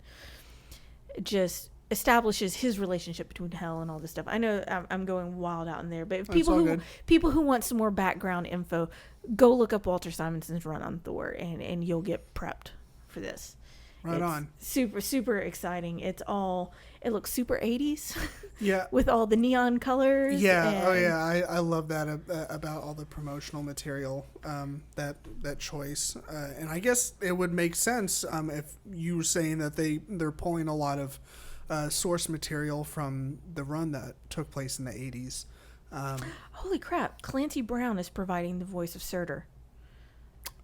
it just establishes his relationship between Hel and all this stuff. I know I'm going wild out in there, but if people who want some more background info, go look up Walter Simonson's run on Thor, and you'll get prepped for this. Right on. Super, super exciting. It looks super 80s. Yeah. With all the neon colors. Yeah. I love that about all the promotional material, that choice. And I guess it would make sense if you were saying that they're pulling a lot of source material from the run that took place in the 80s. Holy crap. Clancy Brown is providing the voice of Surtur.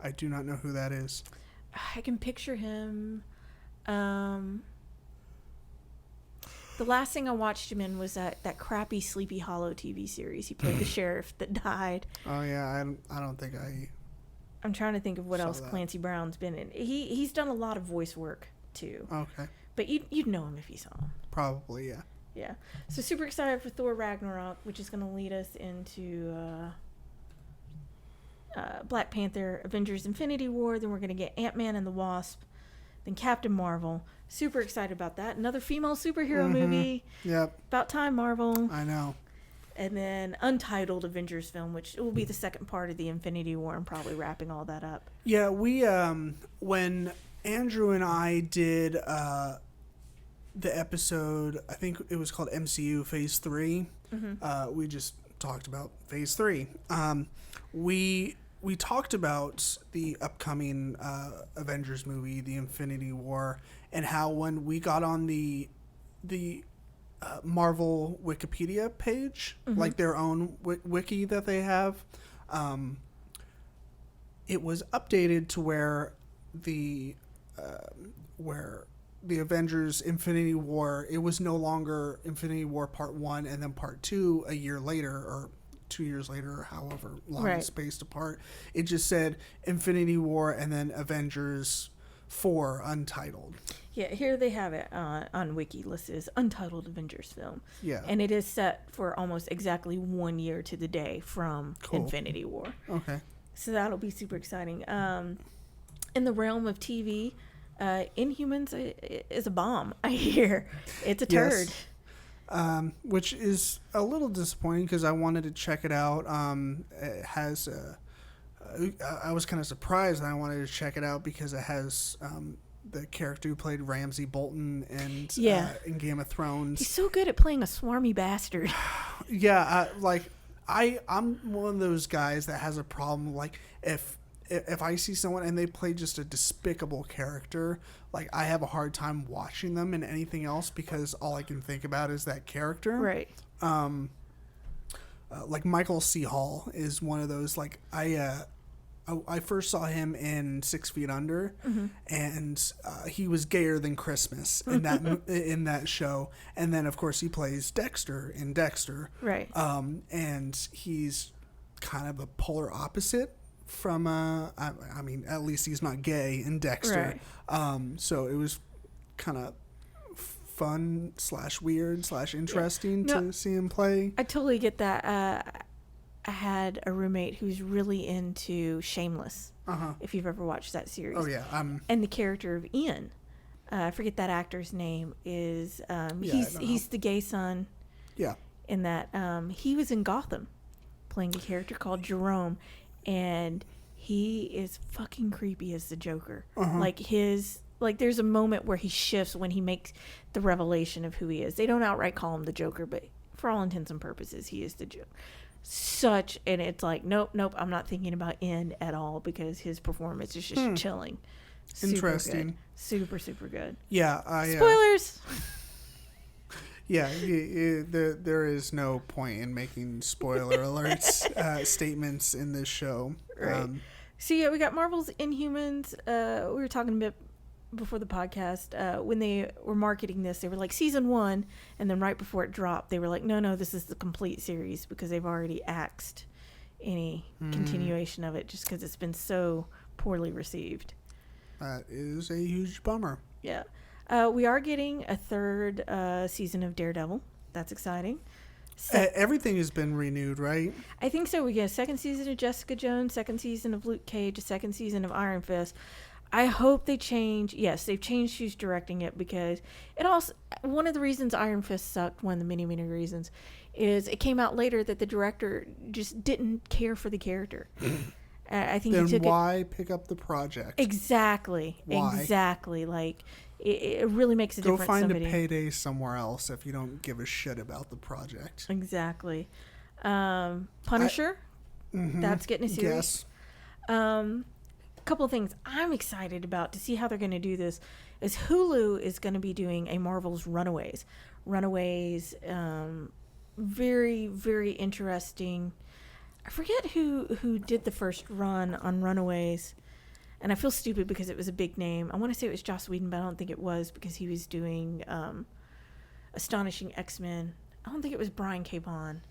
I do not know who that is. I can picture him. The last thing I watched him in was that crappy Sleepy Hollow TV series. He played the sheriff that died. Oh yeah, I don't think I'm trying to think of what else that. Clancy Brown's been in. He's done a lot of voice work too. Okay. But you'd know him if you saw him. Probably, yeah. Yeah. So super excited for Thor Ragnarok, which is going to lead us into Black Panther, Avengers Infinity War. Then we're going to get Ant-Man and the Wasp. Then Captain Marvel. Super excited about that. Another female superhero movie. Yep. About time, Marvel. I know. And then untitled Avengers film, which will be the second part of the Infinity War and probably wrapping all that up. Yeah, we when Andrew and I did the episode, I think it was called MCU Phase 3. We just talked about Phase 3. We talked about the upcoming Avengers movie, the Infinity War, and how when we got on the Marvel Wikipedia page, like their own wiki that they have, it was updated to where the Avengers Infinity War, it was no longer Infinity War Part 1 and then Part 2 a year later, or 2 years later, or however long it's spaced apart. It just said Infinity War and then Avengers 4 Untitled. Yeah, here they have it on Wiki listed as Untitled Avengers film. Yeah. And it is set for almost exactly 1 year to the day from Infinity War. Okay. So that'll be super exciting. In the realm of TV, Inhumans is a bomb, I hear. It's a turd. Yes. Which is a little disappointing because I wanted to check it out. It has I was kind of surprised, and I wanted to check it out because it has the character who played Ramsay Bolton and in Game of Thrones. He's so good at playing a swarmy bastard. Yeah, I'm one of those guys that has a problem. Like if I see someone and they play just a despicable character, like I have a hard time watching them in anything else because all I can think about is that character. Right. Like Michael C. Hall is one of those. Like I first saw him in 6 Feet Under, and he was gayer than Christmas in that in that show. And then of course he plays Dexter in Dexter. Right. And he's kind of a polar opposite from I mean, at least he's not gay in Dexter. Right. So it was kind of fun / weird / interesting to see him play. I totally get that. I had a roommate who's really into Shameless. If you've ever watched that series. Oh yeah. And the character of Ian, I forget that actor's name, is he's the gay son. Yeah. In that he was in Gotham, playing a character called Jerome, and he is fucking creepy as the Joker. Like there's a moment where he shifts when he makes the revelation of who he is. They don't outright call him the Joker, but for all intents and purposes, he is the Joker. And it's like, nope, I'm not thinking about Ian at all because his performance is just chilling. Interesting. Super, super good. Yeah. Spoilers! Yeah, there is no point in making spoiler alerts statements in this show. Right. So yeah, we got Marvel's Inhumans. We were talking a bit before the podcast. When they were marketing this, they were like season 1, and then right before it dropped, they were like, no, this is the complete series because they've already axed any continuation of it just because it's been so poorly received. That is a huge bummer. Yeah. We are getting a third season of Daredevil. That's exciting. Everything has been renewed, right? I think so. We get a second season of Jessica Jones, second season of Luke Cage, a second season of Iron Fist. I hope they change. Yes, they've changed who's directing it because it also, one of the reasons Iron Fist sucked, one of the many, many reasons, is it came out later that the director just didn't care for the character. I think then he took why pick up the project? Exactly. Why? Exactly. Like, it really makes a Go difference. find a payday somewhere else if you don't give a shit about the project. Exactly. Punisher. That's getting a series. Yes. Couple of things I'm excited about to see how they're going to do this is Hulu is going to be doing a Marvel's Runaways. Very, very interesting. I forget who did the first run on Runaways, and I feel stupid because it was a big name. I want to say it was Joss Whedon, but I don't think it was because he was doing Astonishing X-Men. I don't think it was Brian K. Vaughan.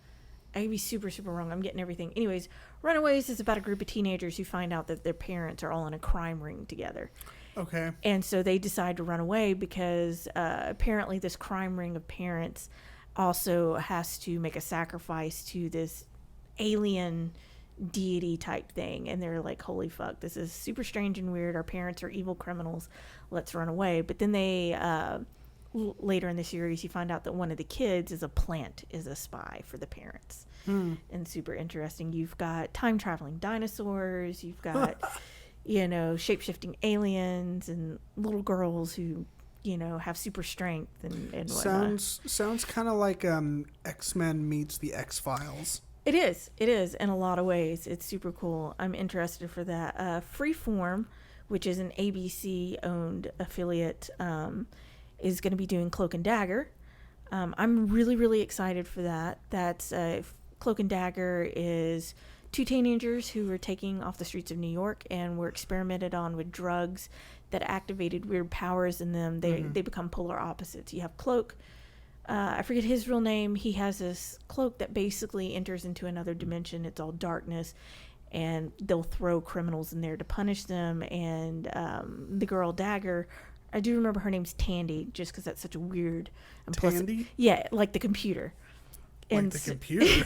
I could be super, super wrong. I'm getting everything. Anyways, Runaways is about a group of teenagers who find out that their parents are all in a crime ring together. Okay. And so they decide to run away because apparently this crime ring of parents also has to make a sacrifice to this alien deity type thing. And they're like, holy fuck, this is super strange and weird. Our parents are evil criminals. Let's run away. But then they... later in the series, you find out that one of the kids is a spy for the parents. And super interesting. You've got time traveling dinosaurs. You've got, shape-shifting aliens and little girls who, have super strength and whatnot. Sounds kind of like X-Men meets the X-Files. It is in a lot of ways. It's super cool. I'm interested for that. Freeform, which is an ABC-owned affiliate, is going to be doing Cloak and Dagger. I'm really, really excited for that. That's Cloak and Dagger is two teenagers who were taking off the streets of New York and were experimented on with drugs that activated weird powers in them. They become polar opposites. You have Cloak. I forget his real name. He has this cloak that basically enters into another dimension. It's all darkness, and they'll throw criminals in there to punish them. And the girl Dagger, I do remember her name's Tandy, just because that's such a weird... Tandy? Yeah, like the computer. Like the computer?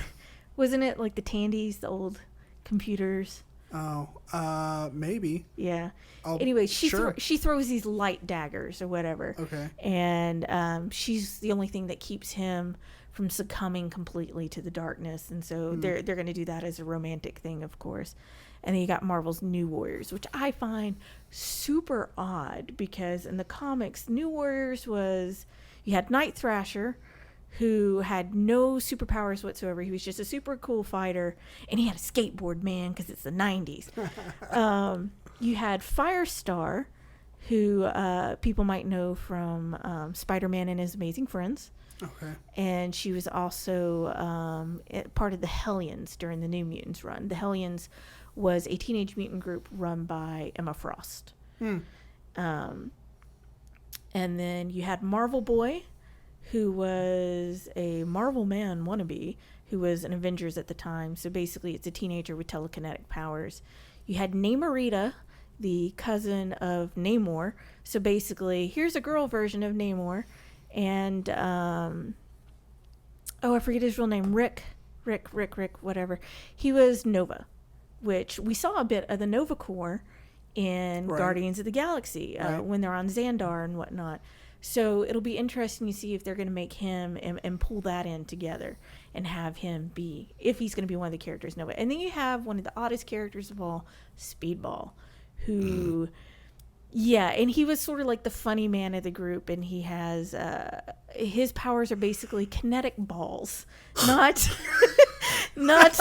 Wasn't it like the Tandys, the old computers? Oh, maybe. Yeah. Anyway, she sure. she throws these light daggers or whatever. Okay. And she's the only thing that keeps him from succumbing completely to the darkness. And so they're going to do that as a romantic thing, of course. And then you got Marvel's New Warriors, which I find super odd because in the comics, New Warriors was... You had Night Thrasher, who had no superpowers whatsoever. He was just a super cool fighter, and he had a skateboard, man, because it's the 90s. You had Firestar, who people might know from Spider-Man and His Amazing Friends. Okay. And she was also part of the Hellions during the New Mutants run. The Hellions was a teenage mutant group run by Emma Frost. And then you had Marvel Boy, who was a Marvel Man wannabe, who was an Avengers at the time. So basically it's a teenager with telekinetic powers. You had Namorita, the cousin of Namor. So basically, here's a girl version of Namor. And, I forget his real name. Rick, whatever. He was Nova, which we saw a bit of the Nova Corps in Guardians of the Galaxy when they're on Xandar and whatnot. So it'll be interesting to see if they're going to make him and pull that in together and have him be, if he's going to be one of the characters, Nova. And then you have one of the oddest characters of all, Speedball, who, and he was sort of like the funny man of the group, and he has, his powers are basically kinetic balls, not like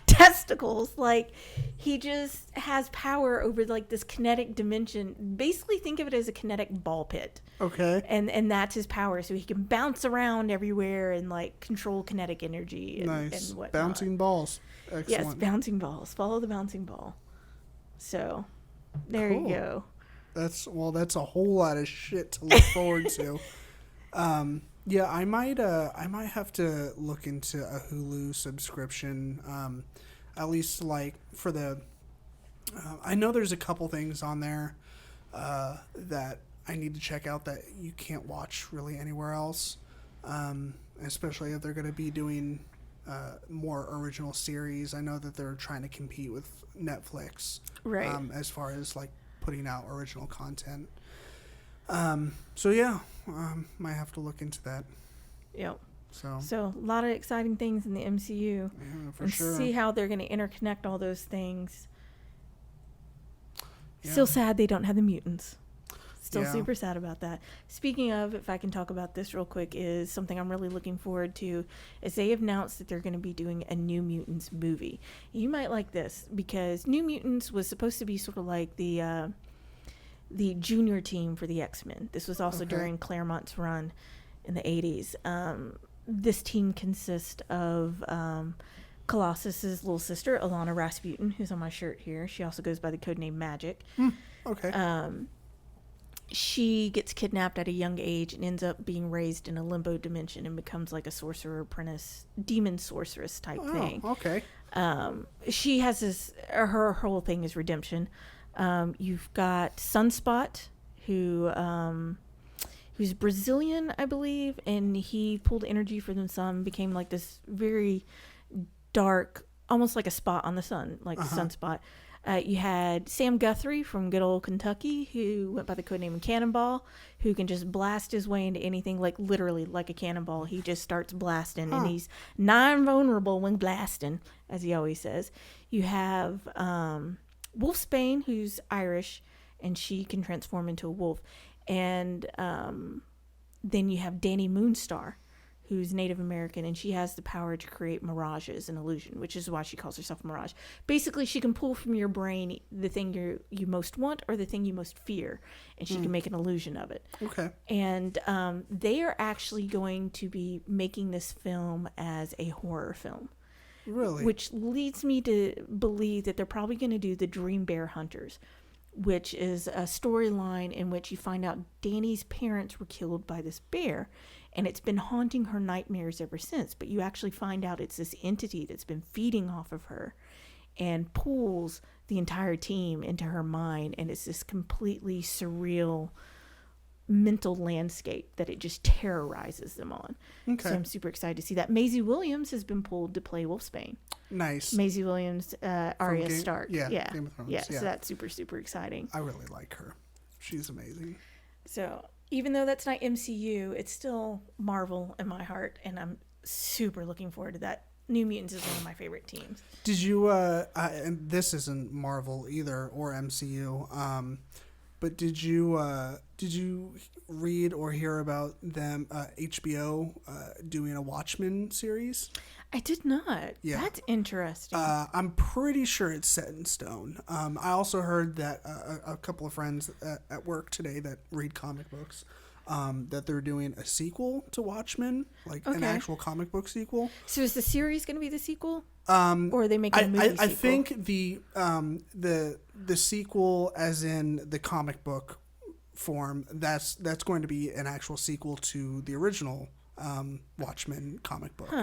testicles. Like, he just has power over like this kinetic dimension. Basically think of it as a kinetic ball pit. Okay. And that's his power. So he can bounce around everywhere and like control kinetic energy and, nice. And whatnot. Bouncing balls. Excellent. Yes, bouncing balls. Follow the bouncing ball. So there you go. That's a whole lot of shit to look forward to. Yeah, I might have to look into a Hulu subscription. At least like for the, I know there's a couple things on there that I need to check out that you can't watch really anywhere else, especially if they're going to be doing more original series. I know that they're trying to compete with Netflix, right? As far as like putting out original content. So yeah, might have to look into that. Yep. So a lot of exciting things in the MCU. Yeah, for and sure. See how they're going to interconnect all those things. Yeah. Still sad they don't have the mutants. Still Yeah. super sad about that. Speaking of, if I can talk about this real quick, is something I'm really looking forward to, is they announced that they're going to be doing a New Mutants movie. You might like this, because New Mutants was supposed to be sort of like the junior team for the X-Men. This was also during Claremont's run in the 80s. This team consists of Colossus's little sister, Alana Rasputin, who's on my shirt here. She also goes by the codename Magic. Okay. She gets kidnapped at a young age and ends up being raised in a limbo dimension and becomes like a sorcerer apprentice, demon sorceress type thing. Okay. She has this, her whole thing is redemption. You've got Sunspot, who's Brazilian, I believe, and he pulled energy from the sun, became like this very dark, almost like a spot on the sun, like a sunspot. You had Sam Guthrie from good old Kentucky, who went by the codename Cannonball, who can just blast his way into anything, like literally like a cannonball. He just starts blasting, and he's non-vulnerable when blasting, as he always says. You have Wolfsbane, who's Irish, and she can transform into a wolf. And then you have Danny Moonstar, who's Native American, and she has the power to create mirages and illusion, which is why she calls herself a mirage. Basically, she can pull from your brain the thing you most want or the thing you most fear, and she can make an illusion of it. Okay. And they are actually going to be making this film as a horror film. Really? Which leads me to believe that they're probably going to do the Dream Bear Hunters, which is a storyline in which you find out Danny's parents were killed by this bear, and it's been haunting her nightmares ever since. But you actually find out it's this entity that's been feeding off of her and pulls the entire team into her mind, and it's this completely surreal mental landscape that it just terrorizes them on. Okay. So I'm super excited to see that. Maisie Williams has been pulled to play Wolfsbane. Nice. Maisie Williams, Arya Stark. Yeah, Game of Thrones. Yeah, so that's super, super exciting. I really like her. She's amazing. So even though that's not MCU, it's still Marvel in my heart, and I'm super looking forward to that. New Mutants is one of my favorite teams. Did you, and this isn't Marvel either or MCU, but did you read or hear about them, HBO, doing a Watchmen series? I did not. Yeah. That's interesting. I'm pretty sure it's set in stone. I also heard that a couple of friends at work today that read comic books, that they're doing a sequel to Watchmen, like an actual comic book sequel. So is the series going to be the sequel? Or are they making a movie sequel? I think the sequel, as in the comic book form, that's going to be an actual sequel to the original Watchmen comic book.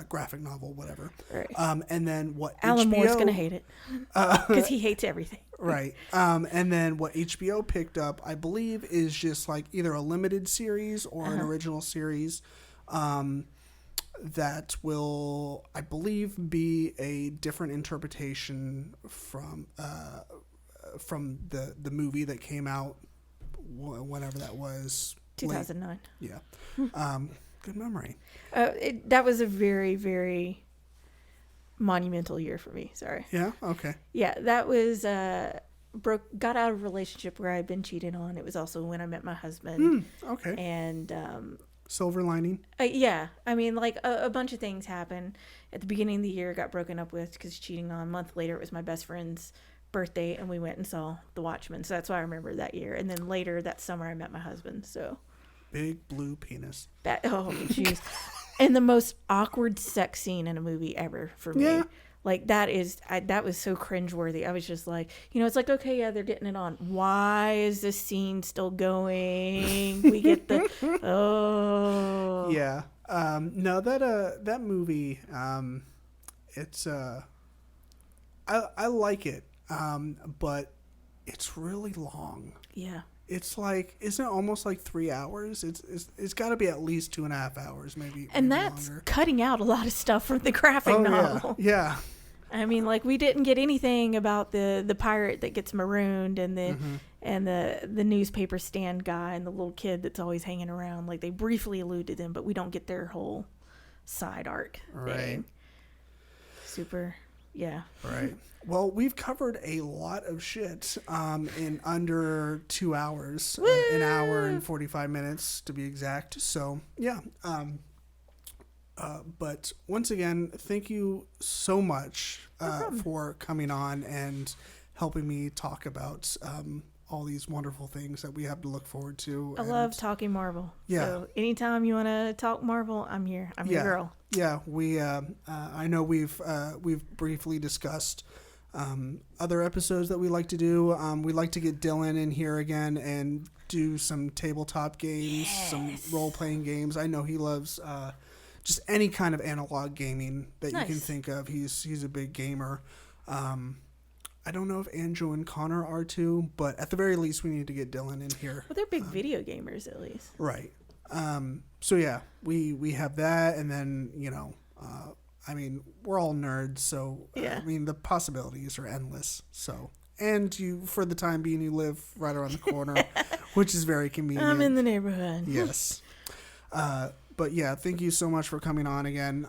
Graphic novel, whatever. Right. And then what Alan HBO, Moore's going to hate it because he hates everything. Right. And then what HBO picked up, I believe, is just like either a limited series or an original series that will, I believe, be a different interpretation from the movie that came out whenever that was. 2009. Yeah. Good memory. That was a very, very monumental year for me. Sorry. Yeah. Okay. Yeah, that was got out of a relationship where I'd been cheated on. It was also when I met my husband. Okay. And silver lining. Yeah, I mean, like a bunch of things happened at the beginning of the year. Got broken up with because cheating on. A month later, it was my best friend's birthday, and we went and saw The Watchmen. So that's why I remember that year. And then later that summer, I met my husband. So. Big blue penis. Oh, jeez. And the most awkward sex scene in a movie ever for me. Yeah. Like, that was so cringeworthy. I was just like, it's like, okay, yeah, they're getting it on. Why is this scene still going? We get the, oh. Yeah. No, that movie, it's, I like it, but it's really long. Yeah. It's like, isn't it almost like 3 hours? It's got to be at least 2.5 hours, maybe. And maybe that's longer. Cutting out a lot of stuff from the graphic novel. Yeah. I mean, like, we didn't get anything about the pirate that gets marooned and the newspaper stand guy and the little kid that's always hanging around. Like, they briefly alluded to them, but we don't get their whole side arc Right. thing. Super, yeah. Right. Well, we've covered a lot of shit in under 2 hours, an hour and 45 minutes to be exact. So, yeah. But once again, thank you so much for coming on and helping me talk about all these wonderful things that we have to look forward to. I love talking Marvel. Yeah. So anytime you want to talk Marvel, I'm here. I'm your girl. Yeah, we. I know we've briefly discussed other episodes that we like to do. We like to get Dylan in here again and do some tabletop games, some role playing games. I know he loves just any kind of analog gaming that you can think of. He's a big gamer. I don't know if Andrew and Connor are too, but at the very least, we need to get Dylan in here. Well, they're big video gamers, at least. Right. So yeah, we have that, and then I mean, we're all nerds, so I mean, the possibilities are endless. So, and you, for the time being, you live right around the corner, which is very convenient. I'm in the neighborhood. Yes. But yeah, thank you so much for coming on again.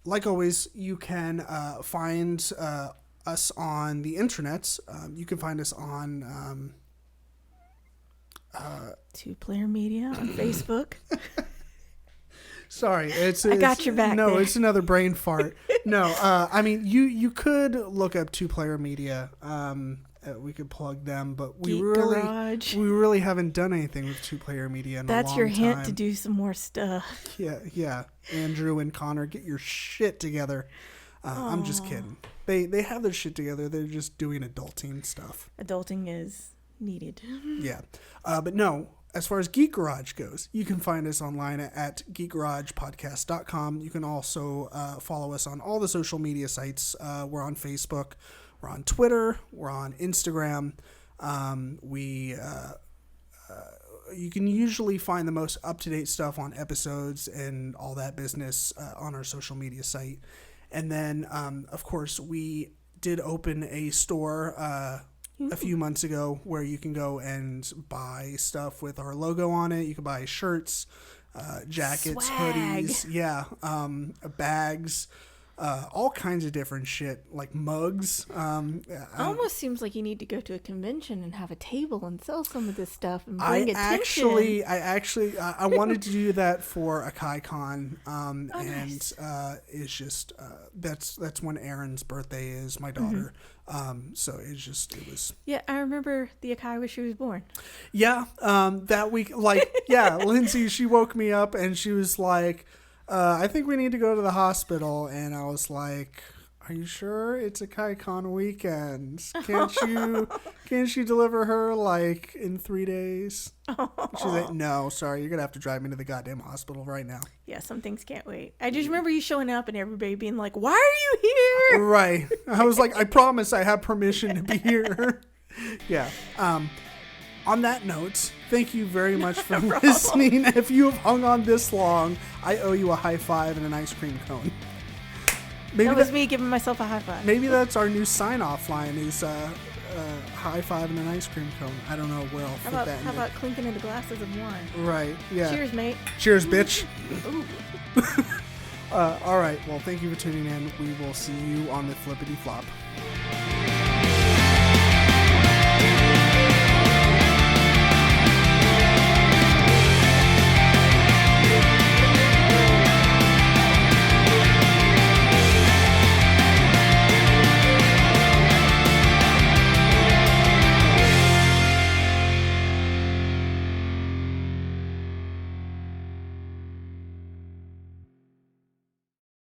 Like always, you can find us on the internets. You can find us on Two Player Media on Facebook. Sorry, I got your back. No, there. It's another brain fart. No, I mean you could look up 2 Player Media. We could plug them, but we really haven't done anything with 2 Player Media in a long time. That's your hint to do some more stuff. Yeah. Andrew and Connor, get your shit together. I'm just kidding. They have their shit together. They're just doing adulting stuff. Adulting is needed. Yeah. But no, as far as Geek Garage goes, you can find us online at geekgaragepodcast.com. You can also follow us on all the social media sites. We're on Facebook. We're on Twitter. We're on Instagram. You can usually find the most up-to-date stuff on episodes and all that business on our social media site. And then, of course, we did open a store a few months ago where you can go and buy stuff with our logo on it. You can buy shirts, jackets, Swag. hoodies, bags, all kinds of different shit, like mugs. Almost seems like you need to go to a convention and have a table and sell some of this stuff and bring attention. I wanted to do that for a KaiCon, nice. And it's just that's when Erin's birthday is, my daughter. So it was. Yeah, I remember the Akai when she was born. Yeah, that week, Lindsay, she woke me up and she was like, I think we need to go to the hospital. And I was like, are you sure it's a KaiCon weekend? Can't you deliver her like in 3 days? She's like, no, sorry, you're gonna have to drive me to the goddamn hospital right now. Yeah, some things can't wait. I just remember you showing up and everybody being like, why are you here? Right. I was like, I promise I have permission to be here. Yeah. On that note, thank you very much for listening. If you have hung on this long, I owe you a high five and an ice cream cone. Maybe that was me giving myself a high five. Maybe that's our new sign-off line is high five and an ice cream cone. I don't know where I'll fit that in. How about clinking into glasses of wine? Right, yeah. Cheers, mate. Cheers, bitch. All right, well, thank you for tuning in. We will see you on the flippity flop.